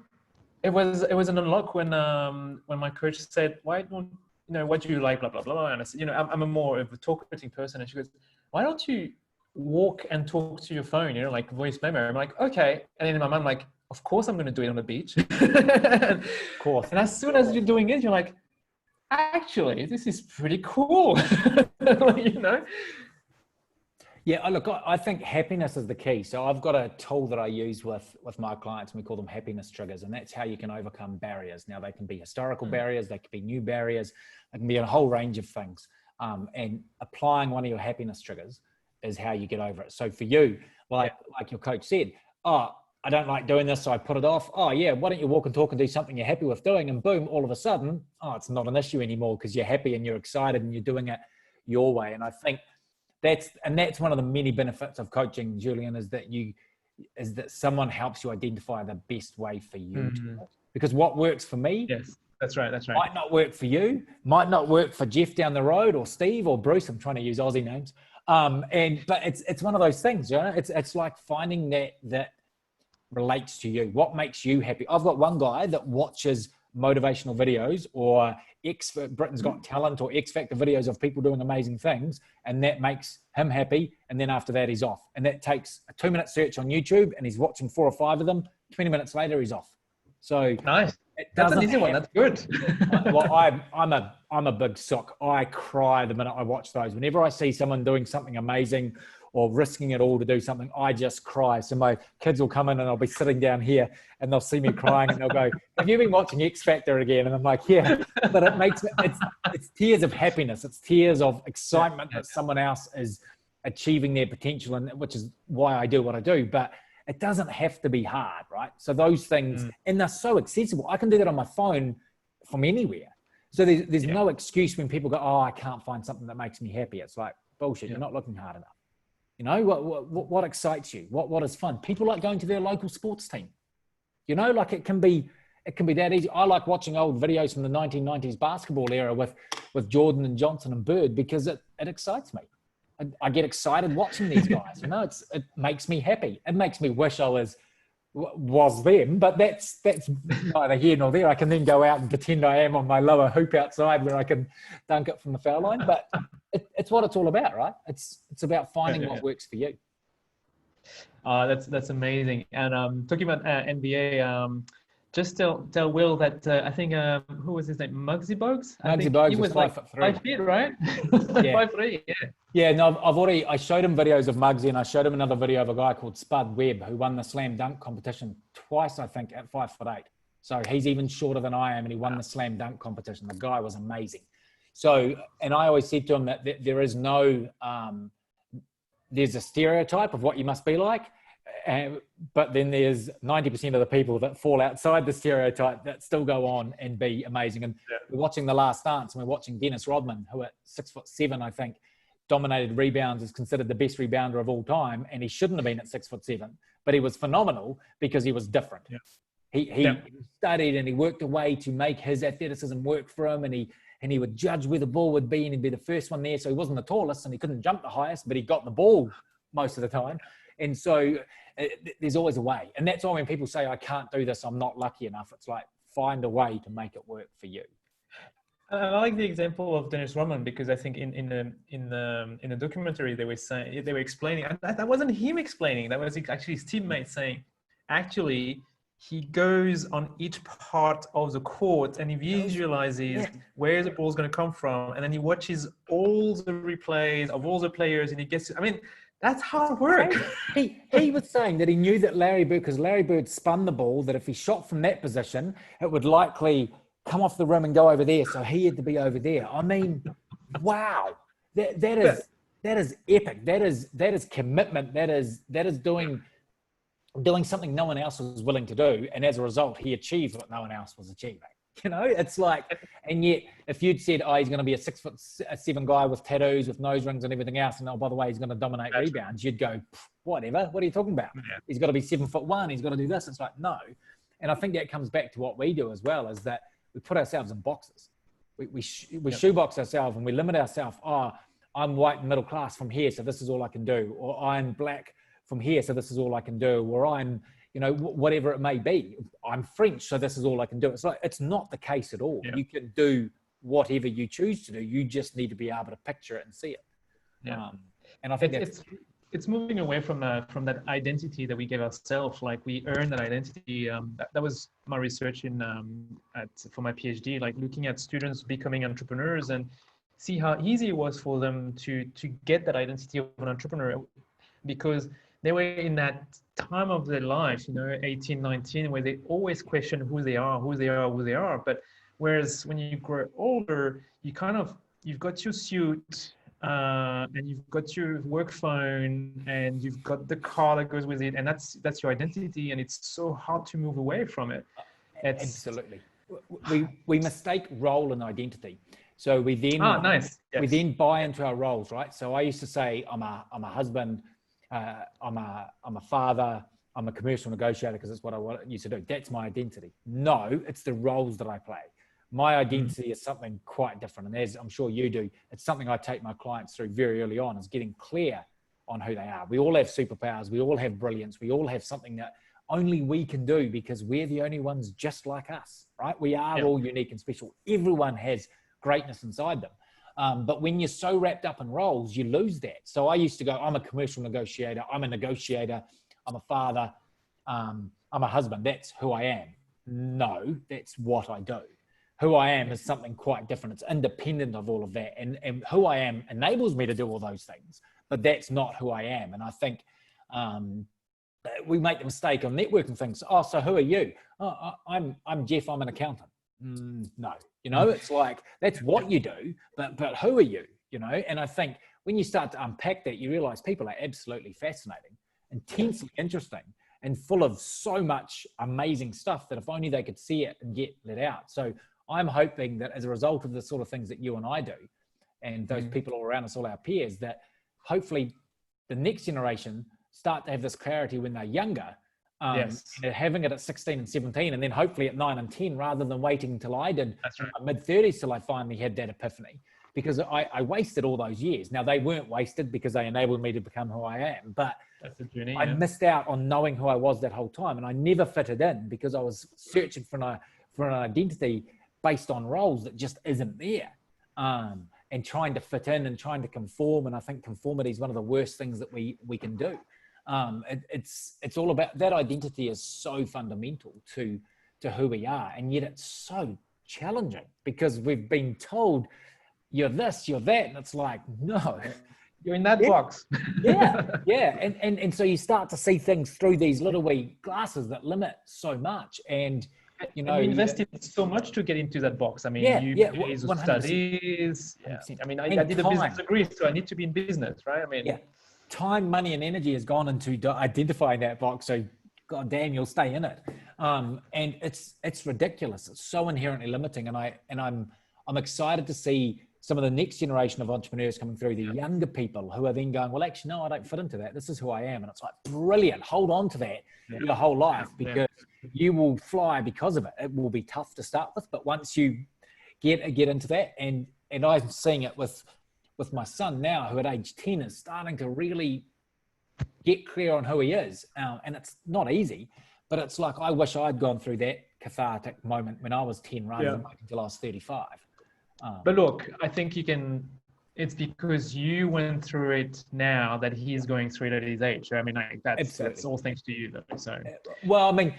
S1: it was an unlock when my coach said, why don't, what do you like, blah, blah, blah. And I said, I'm a more of a talkative person. And she goes, why don't you walk and talk to your phone, like voice memo? I'm like, okay. And then in my mind, I'm like, of course I'm going to do it on the beach. Of
S2: course.
S1: And as soon as you're doing it, you're like, actually, this is pretty cool.
S2: Yeah, look, I think happiness is the key. So I've got a tool that I use with my clients, and we call them happiness triggers. And that's how you can overcome barriers. Now, they can be historical barriers, they can be new barriers, they can be a whole range of things. And applying one of your happiness triggers is how you get over it. So for you, like your coach said, I don't like doing this, so I put it off. Oh yeah, why don't you walk and talk and do something you're happy with doing? And boom, all of a sudden, it's not an issue anymore because you're happy and you're excited and you're doing it your way. And I think that's one of the many benefits of coaching, Julian, is that someone helps you identify the best way for you to do it. Because what works for me,
S1: yes, that's right,
S2: might not work for you, might not work for Jeff down the road, or Steve, or Bruce. I'm trying to use Aussie names. But it's one of those things, it's like finding that relates to you. What makes you happy? I've got one guy that watches motivational videos or Britain's Got Talent or X Factor videos of people doing amazing things, and that makes him happy. And then after that, he's off. And that takes a 2-minute search on YouTube, and he's watching 4 or 5 of them. 20 minutes later, he's off. So
S1: nice. That's an easy one. That's good.
S2: Well, I'm a big sock. I cry the minute I watch those. Whenever I see someone doing something amazing or risking it all to do something, I just cry. So my kids will come in and I'll be sitting down here and they'll see me crying and they'll go, have you been watching X Factor again? And I'm like, yeah. But it makes it's tears of happiness. It's tears of excitement that someone else is achieving their potential, and which is why I do what I do. But it doesn't have to be hard, right? So those things, and they're so accessible. I can do that on my phone from anywhere. So there's no excuse when people go, I can't find something that makes me happy. It's like, bullshit, you're not looking hard enough. What excites you? What is fun? People like going to their local sports team. Like it can be that easy. I like watching old videos from the 1990s basketball era with Jordan and Johnson and Bird because it excites me. I get excited watching these guys. It makes me happy. It makes me wish I was them, but that's neither here nor there. I can then go out and pretend I am on my lower hoop outside where I can dunk it from the foul line. But it's what it's all about, right? It's about finding what works for you.
S1: That's amazing. And talking about NBA, just tell Will that I think who was his name? Muggsy Bogues.
S2: Muggsy Bogues was 5'3".
S1: 5 feet, right?
S2: Yeah.
S1: 5'3". Yeah.
S2: Yeah. No, I showed him videos of Muggsy, and I showed him another video of a guy called Spud Webb who won the slam dunk competition twice, I think, at 5'8". So he's even shorter than I am, and he won the slam dunk competition. The guy was amazing. So, and I always said to him that there is no, there's a stereotype of what you must be like. But then there's 90% of the people that fall outside the stereotype that still go on and be amazing. And we're watching The Last Dance, and we're watching Dennis Rodman, who at 6'7", I think, dominated rebounds, is considered the best rebounder of all time. And he shouldn't have been at 6'7", but he was phenomenal because he was different. Yeah. He studied and he worked a way to make his athleticism work for him, and he would judge where the ball would be, and he'd be the first one there. So he wasn't the tallest and he couldn't jump the highest, but he got the ball most of the time. And so there's always a way. And that's why when people say, I can't do this, I'm not lucky enough, it's like, find a way to make it work for you.
S1: I like the example of Dennis Rodman, because I think in the documentary they were explaining, and that wasn't him explaining, that was actually his teammate saying, actually, he goes on each part of the court and he visualizes where the ball's going to come from, and then he watches all the replays of all the players, and he gets. I mean, that's hard work.
S2: He was saying that he knew that because Larry Bird spun the ball, that if he shot from that position, it would likely come off the rim and go over there. So he had to be over there. I mean, wow, that is epic. That is commitment. That is doing something no one else was willing to do, and as a result, he achieved what no one else was achieving. You know, it's like, and yet if you'd said, oh, he's going to be a 6'7" guy with tattoos, with nose rings and everything else, and oh, by the way, he's going to dominate rebounds, you'd go, whatever, what are you talking about? Yeah. He's got to be 7'1", he's got to do this. It's like, no. And I think that comes back to what we do as well, is that we put ourselves in boxes. We shoebox ourselves, and we limit ourselves. Oh, I'm white and middle class from here, so this is all I can do. Or I'm black from here, so this is all I can do. Or I'm, you know, whatever it may be. I'm French, so this is all I can do. It's like, it's not the case at all. Yeah. You can do whatever you choose to do. You just need to be able to picture it and see it.
S1: Yeah.
S2: And I think
S1: it's moving away from that identity that we give ourselves. Like, we earn that identity. That was my research for my PhD, like looking at students becoming entrepreneurs and see how easy it was for them to get that identity of an entrepreneur, because they were in that time of their life, 18, 19, where they always question who they are. But whereas when you grow older, you've got your suit, and you've got your work phone, and you've got the car that goes with it, and that's your identity, and it's so hard to move away from it.
S2: Absolutely. We mistake role and identity. So we then
S1: nice. Yes.
S2: We then buy into our roles, right? So I used to say I'm a husband, I'm a father, I'm a commercial negotiator, because it's what I used to do. That's my identity. No, it's the roles that I play. My identity is something quite different. And as I'm sure you do, it's something I take my clients through very early on, is getting clear on who they are. We all have superpowers. We all have brilliance. We all have something that only we can do, because we're the only ones just like us, right? We are all unique and special. Everyone has greatness inside them. But when you're so wrapped up in roles, you lose that. So I used to go, I'm a commercial negotiator. I'm a negotiator. I'm a father. I'm a husband. That's who I am. No, that's what I do. Who I am is something quite different. It's independent of all of that. And who I am enables me to do all those things, but that's not who I am. And I think we make the mistake of networking things. Oh, so who are you? Oh, I'm Jeff. I'm an accountant. No, it's like, that's what you do, but who are you? And I think when you start to unpack that, you realize people are absolutely fascinating, intensely interesting, and full of so much amazing stuff that if only they could see it and get let out. So I'm hoping that as a result of the sort of things that you and I do, and those people all around us, all our peers, that hopefully the next generation start to have this clarity when they're younger, having it at 16 and 17, and then hopefully at 9 and 10, rather than waiting until I did my mid-30s till I finally had that epiphany, because I wasted all those years. Now, they weren't wasted because they enabled me to become who I am, but
S1: that's the journey,
S2: I missed out on knowing who I was that whole time, and I never fitted in because I was searching for an identity based on roles that just isn't there, and trying to fit in and trying to conform. And I think conformity is one of the worst things that we can do. It's all about that. Identity is so fundamental to who we are, and yet it's so challenging because we've been told you're this, you're that, and it's like, no,
S1: you're in that box.
S2: And so you start to see things through these little wee glasses that limit so much. And you
S1: invested so much to get into that box. I mean, you studies. I mean, I did a business degree, so I need to be in business, right? I mean,
S2: time, money, and energy has gone into identifying that box. So, God damn, you'll stay in it. And it's ridiculous. It's so inherently limiting. And I'm excited to see some of the next generation of entrepreneurs coming through, the younger people who are then going, well, actually, no, I don't fit into that. This is who I am. And it's like, brilliant. Hold on to that your whole life, because you will fly because of it. It will be tough to start with, but once you get into that, and I'm seeing it with my son now, who at age 10 is starting to really get clear on who he is. And it's not easy, but it's like, I wish I'd gone through that cathartic moment when I was 10 rather than waiting until I was 35.
S1: But look, I think it's because you went through it now that he's going through it at his age. I mean, like, that's all thanks to you, though. So,
S2: well, I mean,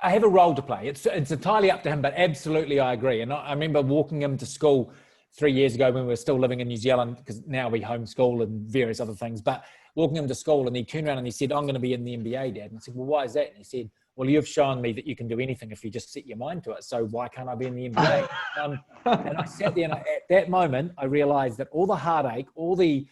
S2: I have a role to play. It's entirely up to him, but absolutely, I agree. And I remember walking him to school 3 years ago when we were still living in New Zealand, because now we homeschool and various other things. But walking him to school, and he turned around and he said, "I'm going to be in the NBA, Dad." And I said, "Well, why is that?" And he said, "Well, you've shown me that you can do anything if you just set your mind to it. So why can't I be in the NBA?" And I sat there, and at that moment, I realized that all the heartache, all the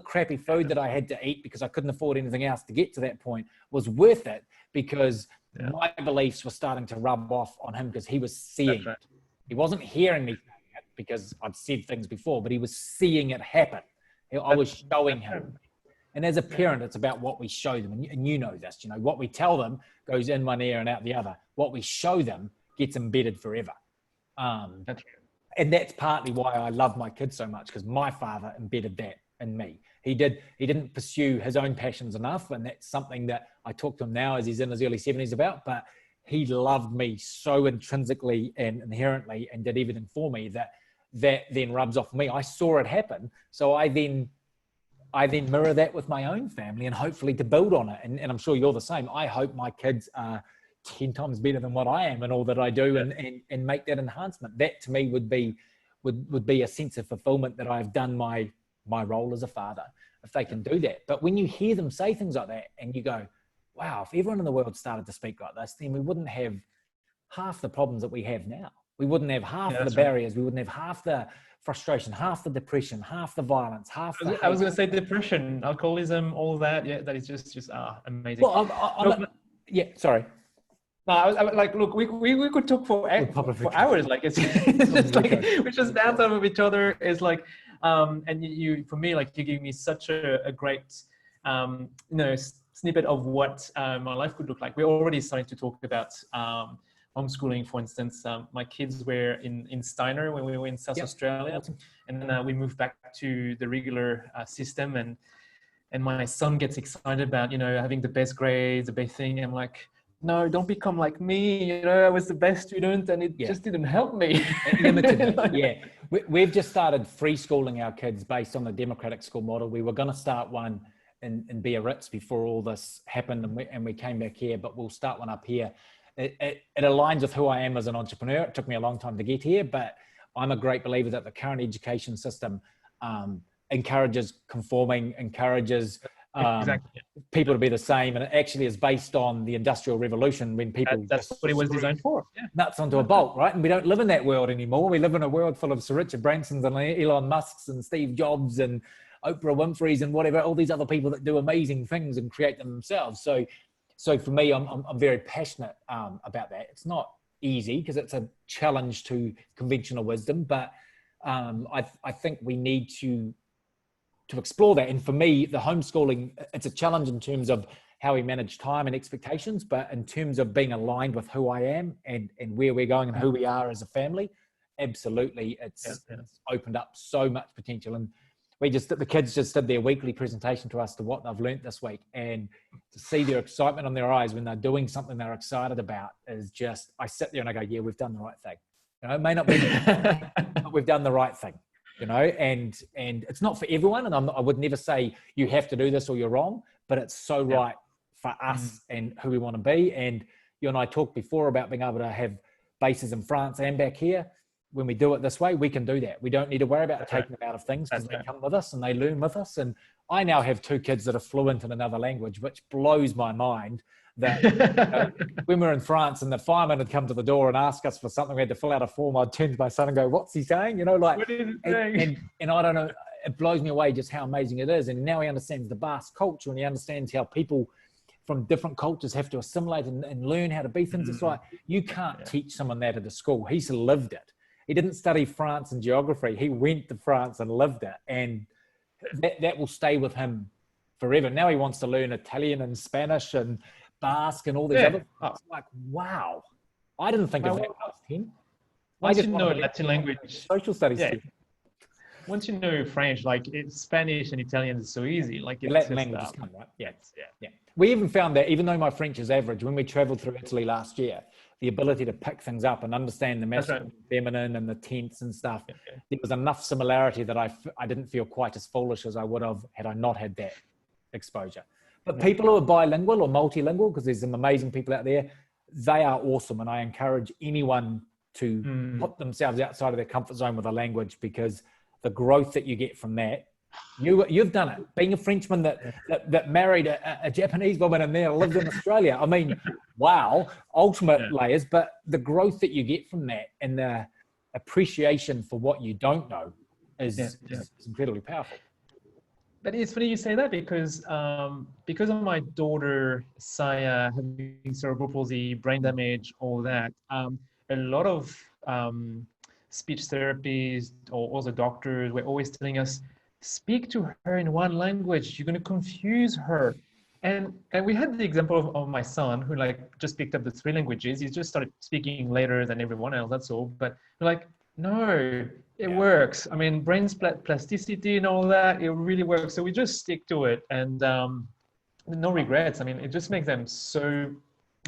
S2: crappy food that I had to eat because I couldn't afford anything else to get to that point was worth it, because my beliefs were starting to rub off on him, because he was seeing it. He wasn't hearing me saying it because I'd said things before, but he was seeing it happen. I was showing him. And as a parent, it's about what we show them. And you know this, what we tell them goes in one ear and out the other. What we show them gets embedded forever. And that's partly why I love my kids so much, because my father embedded that in me. He didn't pursue his own passions enough. And that's something that I talk to him now as he's in his early 70s about, but he loved me so intrinsically and inherently, and did everything for me, that then rubs off me. I saw it happen. So I then mirror that with my own family, and hopefully to build on it. And I'm sure you're the same. I hope my kids are 10 times better than what I am in all that I do, and make that enhancement. That to me would be a sense of fulfillment, that I've done my role as a father, if they can do that. But when you hear them say things like that, and you go, wow, if everyone in the world started to speak like this, then we wouldn't have half the problems that we have now. We wouldn't have half the barriers. We wouldn't have half the frustration, half the depression, half the violence, half the
S1: I was going to say depression, alcoholism, all that. Yeah, that is just amazing.
S2: Well, sorry.
S1: No, I was like, look, we could talk for hours. Like it's just like we just bounce off of each other. It's like, and you for me, like, you give me such a great, snippet of what my life could look like. We're already starting to talk about homeschooling, for instance. My kids were in Steiner when we were in South Australia, and then we moved back to the regular system, and my son gets excited about having the best grades, the best thing. I'm like, no, don't become like me. I was the best student, and it just didn't help me.
S2: We've just started free schooling our kids based on the democratic school model. We were going to start one in Biarritz before all this happened, and we came back here, but we'll start one up here. It aligns with who I am as an entrepreneur. It took me a long time to get here, but I'm a great believer that the current education system encourages conforming, encourages people to be the same, and it actually is based on the Industrial Revolution, when people
S1: that's what it was designed for.
S2: Nuts onto a bolt, right? And we don't live in that world anymore. We live in a world full of Sir Richard Bransons and Elon Musks and Steve Jobs and Oprah Winfrey's and whatever, all these other people that do amazing things and create them themselves. So for me, I'm very passionate about that. It's not easy, because it's a challenge to conventional wisdom, but I think we need to explore that. And for me, the homeschooling, it's a challenge in terms of how we manage time and expectations, but in terms of being aligned with who I am and where we're going and who we are as a family, absolutely, it's opened up so much potential. And the kids just did their weekly presentation to us to what they've learnt this week, and to see their excitement on their eyes when they're doing something they're excited about is just, I sit there and I go, yeah, we've done the right thing. It may not be, but we've done the right thing, and it's not for everyone. And I would never say you have to do this or you're wrong, but it's so right for us and who we want to be. And you and I talked before about being able to have bases in France and back here. When we do it this way, we can do that. We don't need to worry about taking them out of things, because they come with us and they learn with us. And I now have 2 kids that are fluent in another language, which blows my mind. That when we were in France and the fireman had come to the door and asked us for something, we had to fill out a form, I'd turn to my son and go, what's he saying?
S1: What is he saying?
S2: And I don't know, it blows me away just how amazing it is. And now he understands the Basque culture, and he understands how people from different cultures have to assimilate and learn how to be things. It's like, you can't teach someone that at a school. He's lived it. He didn't study France and geography. He went to France and lived it. And that will stay with him forever. Now he wants to learn Italian and Spanish and Basque and all these other things. Like, wow. I didn't think of that when I was 10.
S1: Once you know Latin language,
S2: social studies.
S1: Yeah. Once you know French, like Spanish and Italian is so easy. Like it's
S2: Latin languages come, right? Yeah. We even found that even though my French is average, when we traveled through Italy last year, the ability to pick things up and understand the masculine, and feminine, and the tense and stuff, there was enough similarity that I didn't feel quite as foolish as I would have had I not had that exposure. But people who are bilingual or multilingual, because there's some amazing people out there, they are awesome. And I encourage anyone to put themselves outside of their comfort zone with a language, because the growth that you get from that, you've done it. Being a Frenchman that married a Japanese woman and then lived in Australia. I mean, wow, ultimate layers. But the growth that you get from that and the appreciation for what you don't know is incredibly powerful.
S1: But it's funny you say that, because of my daughter Saya having cerebral palsy, brain damage, all that. A lot of speech therapists or also doctors were always telling us, speak to her in one language, you're going to confuse her. And we had the example of my son, who like just picked up the 3 languages. He just started speaking later than everyone else, that's all. But we're like, no, it works. I mean, brain's plasticity and all that, it really works. So we just stick to it, and no regrets. I mean, it just makes them so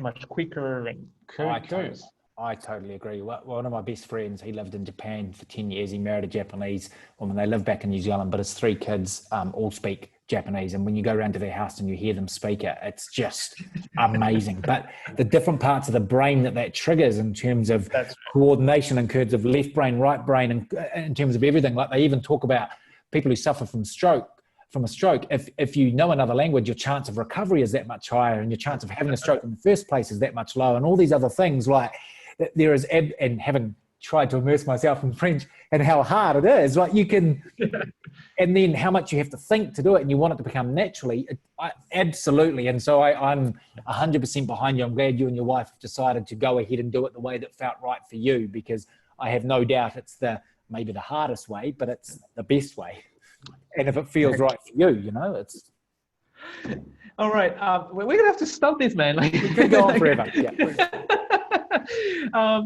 S1: much quicker and curious.
S2: I totally agree. One of my best friends, he lived in Japan for 10 years. He married a Japanese woman. They live back in New Zealand, but his 3 kids all speak Japanese. And when you go around to their house and you hear them speak it, it's just amazing. But the different parts of the brain that triggers in terms of coordination, in terms of left brain, right brain, and in terms of everything. Like they even talk about people who suffer from a stroke. If you know another language, your chance of recovery is that much higher, and your chance of having a stroke in the first place is that much lower, and all these other things. Like there is, and having tried to immerse myself in French and how hard it is, like you can, and then how much you have to think to do it, and you want it to become naturally. Absolutely. And so I'm 100% behind you. I'm glad you and your wife have decided to go ahead and do it the way that felt right for you, because I have no doubt it's maybe the hardest way, but it's the best way. And if it feels right for you, it's.
S1: All right. We're going to have to stop this, man. Like,
S2: we could go on forever. Yeah.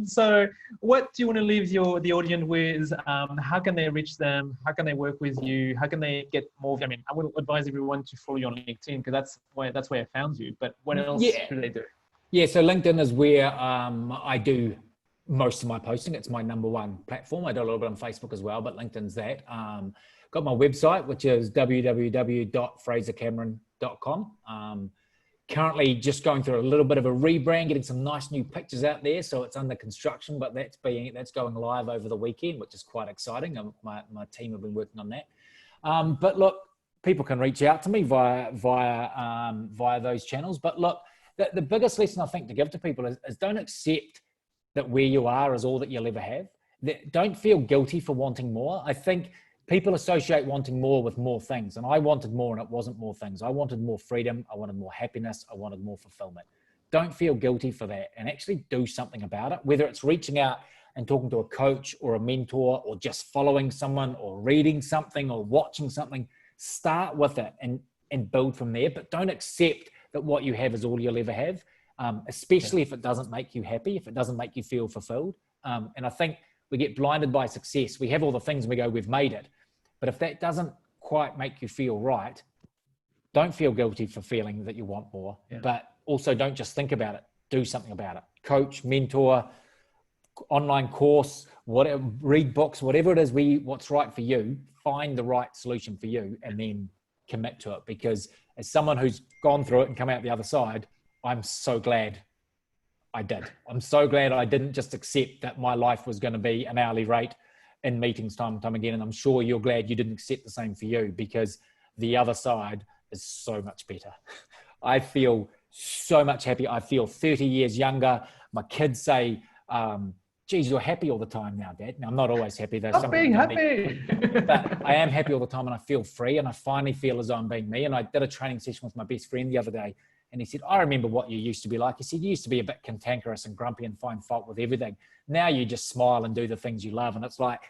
S1: So what do you want to leave the audience with? How can they reach them? How can they work with you? How can they get more? I mean, I would advise everyone to follow you on LinkedIn, because that's where I found you. But what else should they do? Yeah,
S2: so LinkedIn is where I do most of my posting. It's my #1 platform. I do a little bit on Facebook as well, but LinkedIn's that. Got my website, which is www.frasercameron.com. Currently just going through a little bit of a rebrand, getting some nice new pictures out there. So it's under construction, but that's going live over the weekend, which is quite exciting. My team have been working on that. But look, people can reach out to me via those channels. But look, the biggest lesson I think to give to people is don't accept that where you are is all that you'll ever have. Don't feel guilty for wanting more. I think people associate wanting more with more things. And I wanted more, and it wasn't more things. I wanted more freedom. I wanted more happiness. I wanted more fulfillment. Don't feel guilty for that, and actually do something about it. Whether it's reaching out and talking to a coach or a mentor, or just following someone, or reading something, or watching something, start with it and build from there. But don't accept that what you have is all you'll ever have, especially if it doesn't make you happy, if it doesn't make you feel fulfilled. And I think we get blinded by success. We have all the things and we go, we've made it. But if that doesn't quite make you feel right, don't feel guilty for feeling that you want more. But also don't just think about it. Do something about it. Coach, mentor, online course, whatever, read books, whatever it is, what's right for you, find the right solution for you, and then commit to it. Because as someone who's gone through it and come out the other side, I'm so glad I did. I'm so glad I didn't just accept that my life was going to be an hourly rate in meetings time and time again. And I'm sure you're glad you didn't accept the same for you, because the other side is so much better. I feel so much happy. I feel 30 years younger. My kids say, geez, you're happy all the time now, Dad. Now, I'm not always happy.
S1: Stop being happy.
S2: But I am happy all the time, and I feel free, and I finally feel as though I'm being me. And I did a training session with my best friend the other day, And he said, I remember what you used to be like. He said, you used to be a bit cantankerous and grumpy and find fault with everything. Now you just smile and do the things you love. And it's like,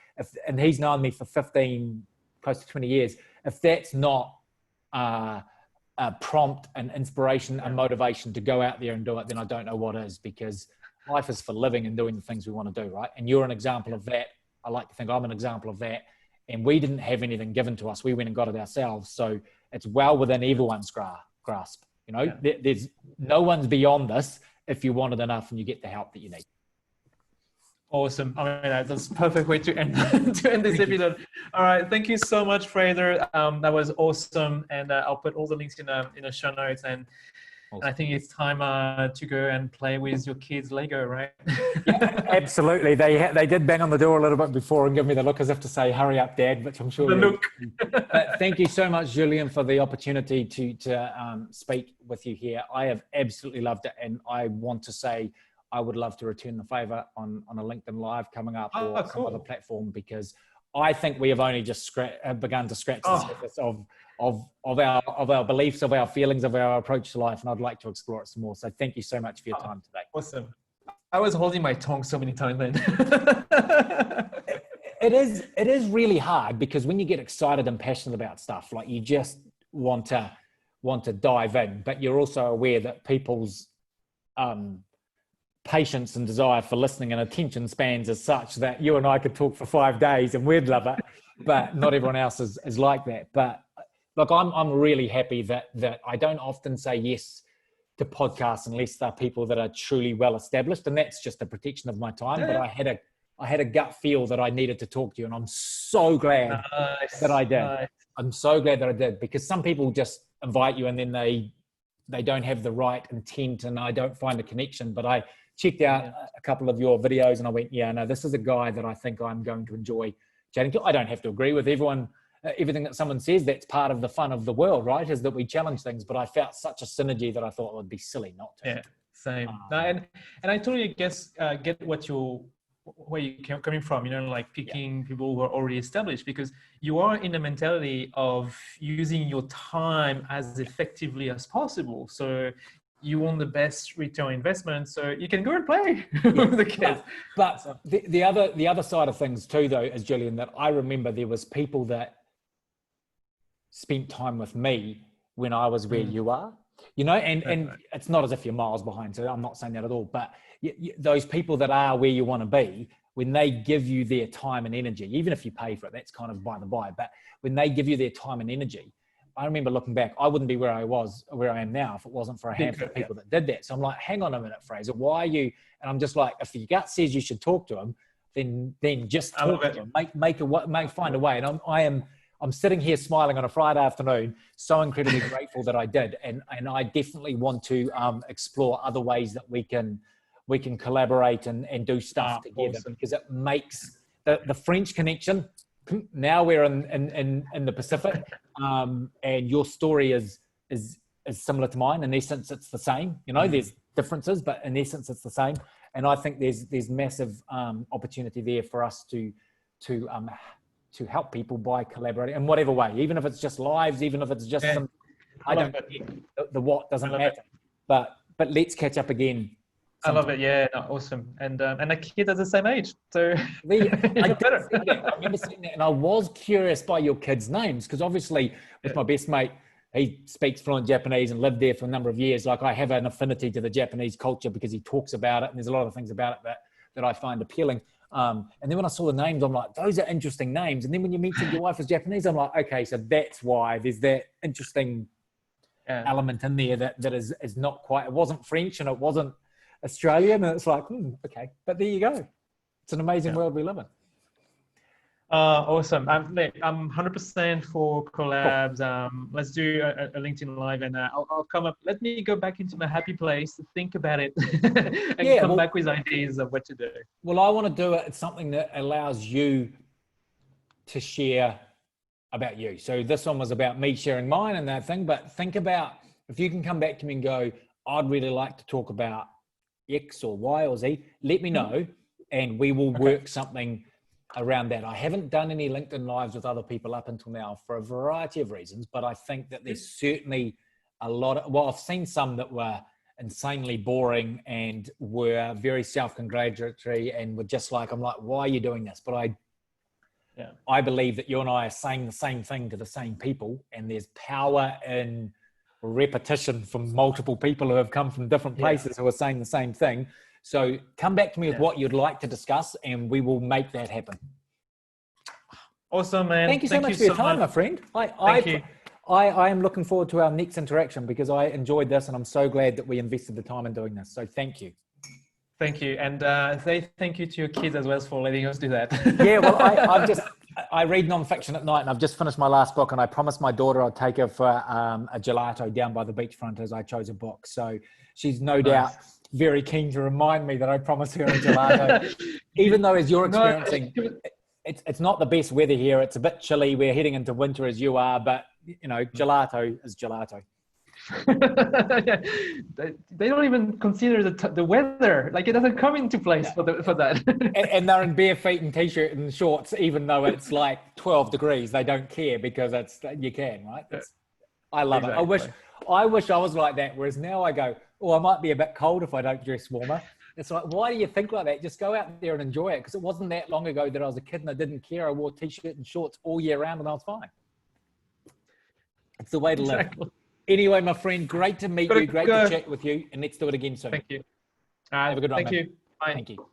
S2: and he's known me for 15, close to 20 years. If that's not a prompt and inspiration and motivation to go out there and do it, then I don't know what is, because life is for living and doing the things we want to do, right? And you're an example of that. I like to think I'm an example of that. And we didn't have anything given to us. We went and got it ourselves. So it's well within everyone's grasp. You know, there's no one's beyond this if you want it enough and you get the help that you need.
S1: Awesome. I mean, that's a perfect way to end this episode. All right. Thank you so much, Fraser. That was awesome. And I'll put all the links in the show notes. And I think it's time to go and play with your kids' Lego, right?
S2: Yeah, absolutely. They did bang on the door a little bit before and give me the look as if to say, hurry up, Dad, which I'm sure.
S1: The look.
S2: But thank you so much, Julian, for the opportunity to speak with you here. I have absolutely loved it. And I want to say I would love to return the favor on a LinkedIn Live coming up or some other platform, because I think we have only just begun to scratch the surface of our beliefs, of our feelings, of our approach to life, and I'd like to explore it some more. So thank you so much for your time today.
S1: Awesome. I was holding my tongue so many times then.
S2: It is really hard, because when you get excited and passionate about stuff, like you just want to dive in, but you're also aware that people's patience and desire for listening and attention spans is such that you and I could talk for 5 days and we'd love it, but not everyone else is like that. But look, I'm really happy that I don't often say yes to podcasts unless they're people that are truly well established, and that's just a protection of my time. But I had a gut feel that I needed to talk to you, and I'm so glad that I did. Nice. I'm so glad that I did, because some people just invite you and then they don't have the right intent, and I don't find a connection. But I checked out a couple of your videos and I went, yeah, no, this is a guy that I think I'm going to enjoy chatting to. I don't have to agree with everything that someone says. That's part of the fun of the world, right? Is that we challenge things. But I felt such a synergy that I thought it would be silly not to.
S1: Yeah, same. And I totally get where you're coming from, you know, like picking people who are already established, because you are in the mentality of using your time as effectively as possible. So you want the best return on investment, so you can go and play with the kids.
S2: But the other side of things too, though, is, Julian, that I remember there was people that spent time with me when I was where you are, you know, and it's not as if you're miles behind, so I'm not saying that at all, but those people that are where you want to be, when they give you their time and energy, even if you pay for it, that's kind of by the by, but when they give you their time and energy, I remember looking back, I wouldn't be where I am now if it wasn't for a handful of people that did that. So I'm like, hang on a minute, Fraser, why are you? And I'm just like, if your gut says you should talk to him, then just talk to him, find a way. And I'm sitting here smiling on a Friday afternoon, so incredibly grateful that I did. And I definitely want to explore other ways that we can collaborate and do stuff together, because it makes the French connection. Now we're in the Pacific, and your story is similar to mine. In essence, it's the same. You know, there's differences, but in essence, it's the same. And I think there's massive opportunity there for us to help people by collaborating in whatever way, even if it's just lives, even if it's just some. I don't the what doesn't matter, but let's catch up again.
S1: I love it. Yeah, no, awesome. And a kid at the same age, so
S2: I remember seeing that, and I was curious by your kids' names, because obviously with my best mate, he speaks fluent Japanese and lived there for a number of years. Like, I have an affinity to the Japanese culture because he talks about it, and there's a lot of things about it that I find appealing. And then when I saw the names, I'm like, those are interesting names. And then when you mentioned your wife is Japanese, I'm like, okay, so that's why there's that interesting element in there that is not quite. It wasn't French and it wasn't Australian, and it's like, okay, but there you go. It's an amazing world we live in.
S1: Awesome. I'm 100% for collabs. Cool. Let's do a LinkedIn Live, and I'll come up. Let me go back into my happy place to think about it and come back with ideas of what to do.
S2: Well, I want to do it. It's something that allows you to share about you. So this one was about me sharing mine and that thing, but think about if you can come back to me and go, I'd really like to talk about X or Y or Z, let me know, and we will work something around that. I haven't done any LinkedIn Lives with other people up until now for a variety of reasons, but I think that there's certainly I've seen some that were insanely boring and were very self-congratulatory and were just like, I'm like, why are you doing this? But I believe that you and I are saying the same thing to the same people, and there's power in repetition from multiple people who have come from different places who are saying the same thing. So come back to me with what you'd like to discuss, and we will make that happen.
S1: Awesome, man.
S2: Thank you so much for your time, my friend.
S1: Thank you.
S2: I am looking forward to our next interaction because I enjoyed this, and I'm so glad that we invested the time in doing this. So thank you.
S1: Thank you. And say thank you to your kids as well for letting us do that.
S2: Yeah, well, I read nonfiction at night, and I've just finished my last book, and I promised my daughter I'd take her for a gelato down by the beachfront as I chose a book. So she's no doubt very keen to remind me that I promised her a gelato, even though as you're experiencing, it's not the best weather here. It's a bit chilly. We're heading into winter as you are, but you know, gelato is gelato.
S1: They don't even consider the weather. Like, it doesn't come into place for that.
S2: and they're in bare feet and t-shirt and shorts, even though it's like 12 degrees. They don't care because you can, right? I love it. I wish I was like that. Whereas now I go, I might be a bit cold if I don't dress warmer. It's like, why do you think like that? Just go out there and enjoy it. Because it wasn't that long ago that I was a kid and I didn't care. I wore t-shirt and shorts all year round and I was fine. It's the way to live. Anyway, my friend, great to meet you. Great to chat with you. And let's do it again soon.
S1: Thank you.
S2: Have a good one.
S1: Thank you. Bye.
S2: Thank you.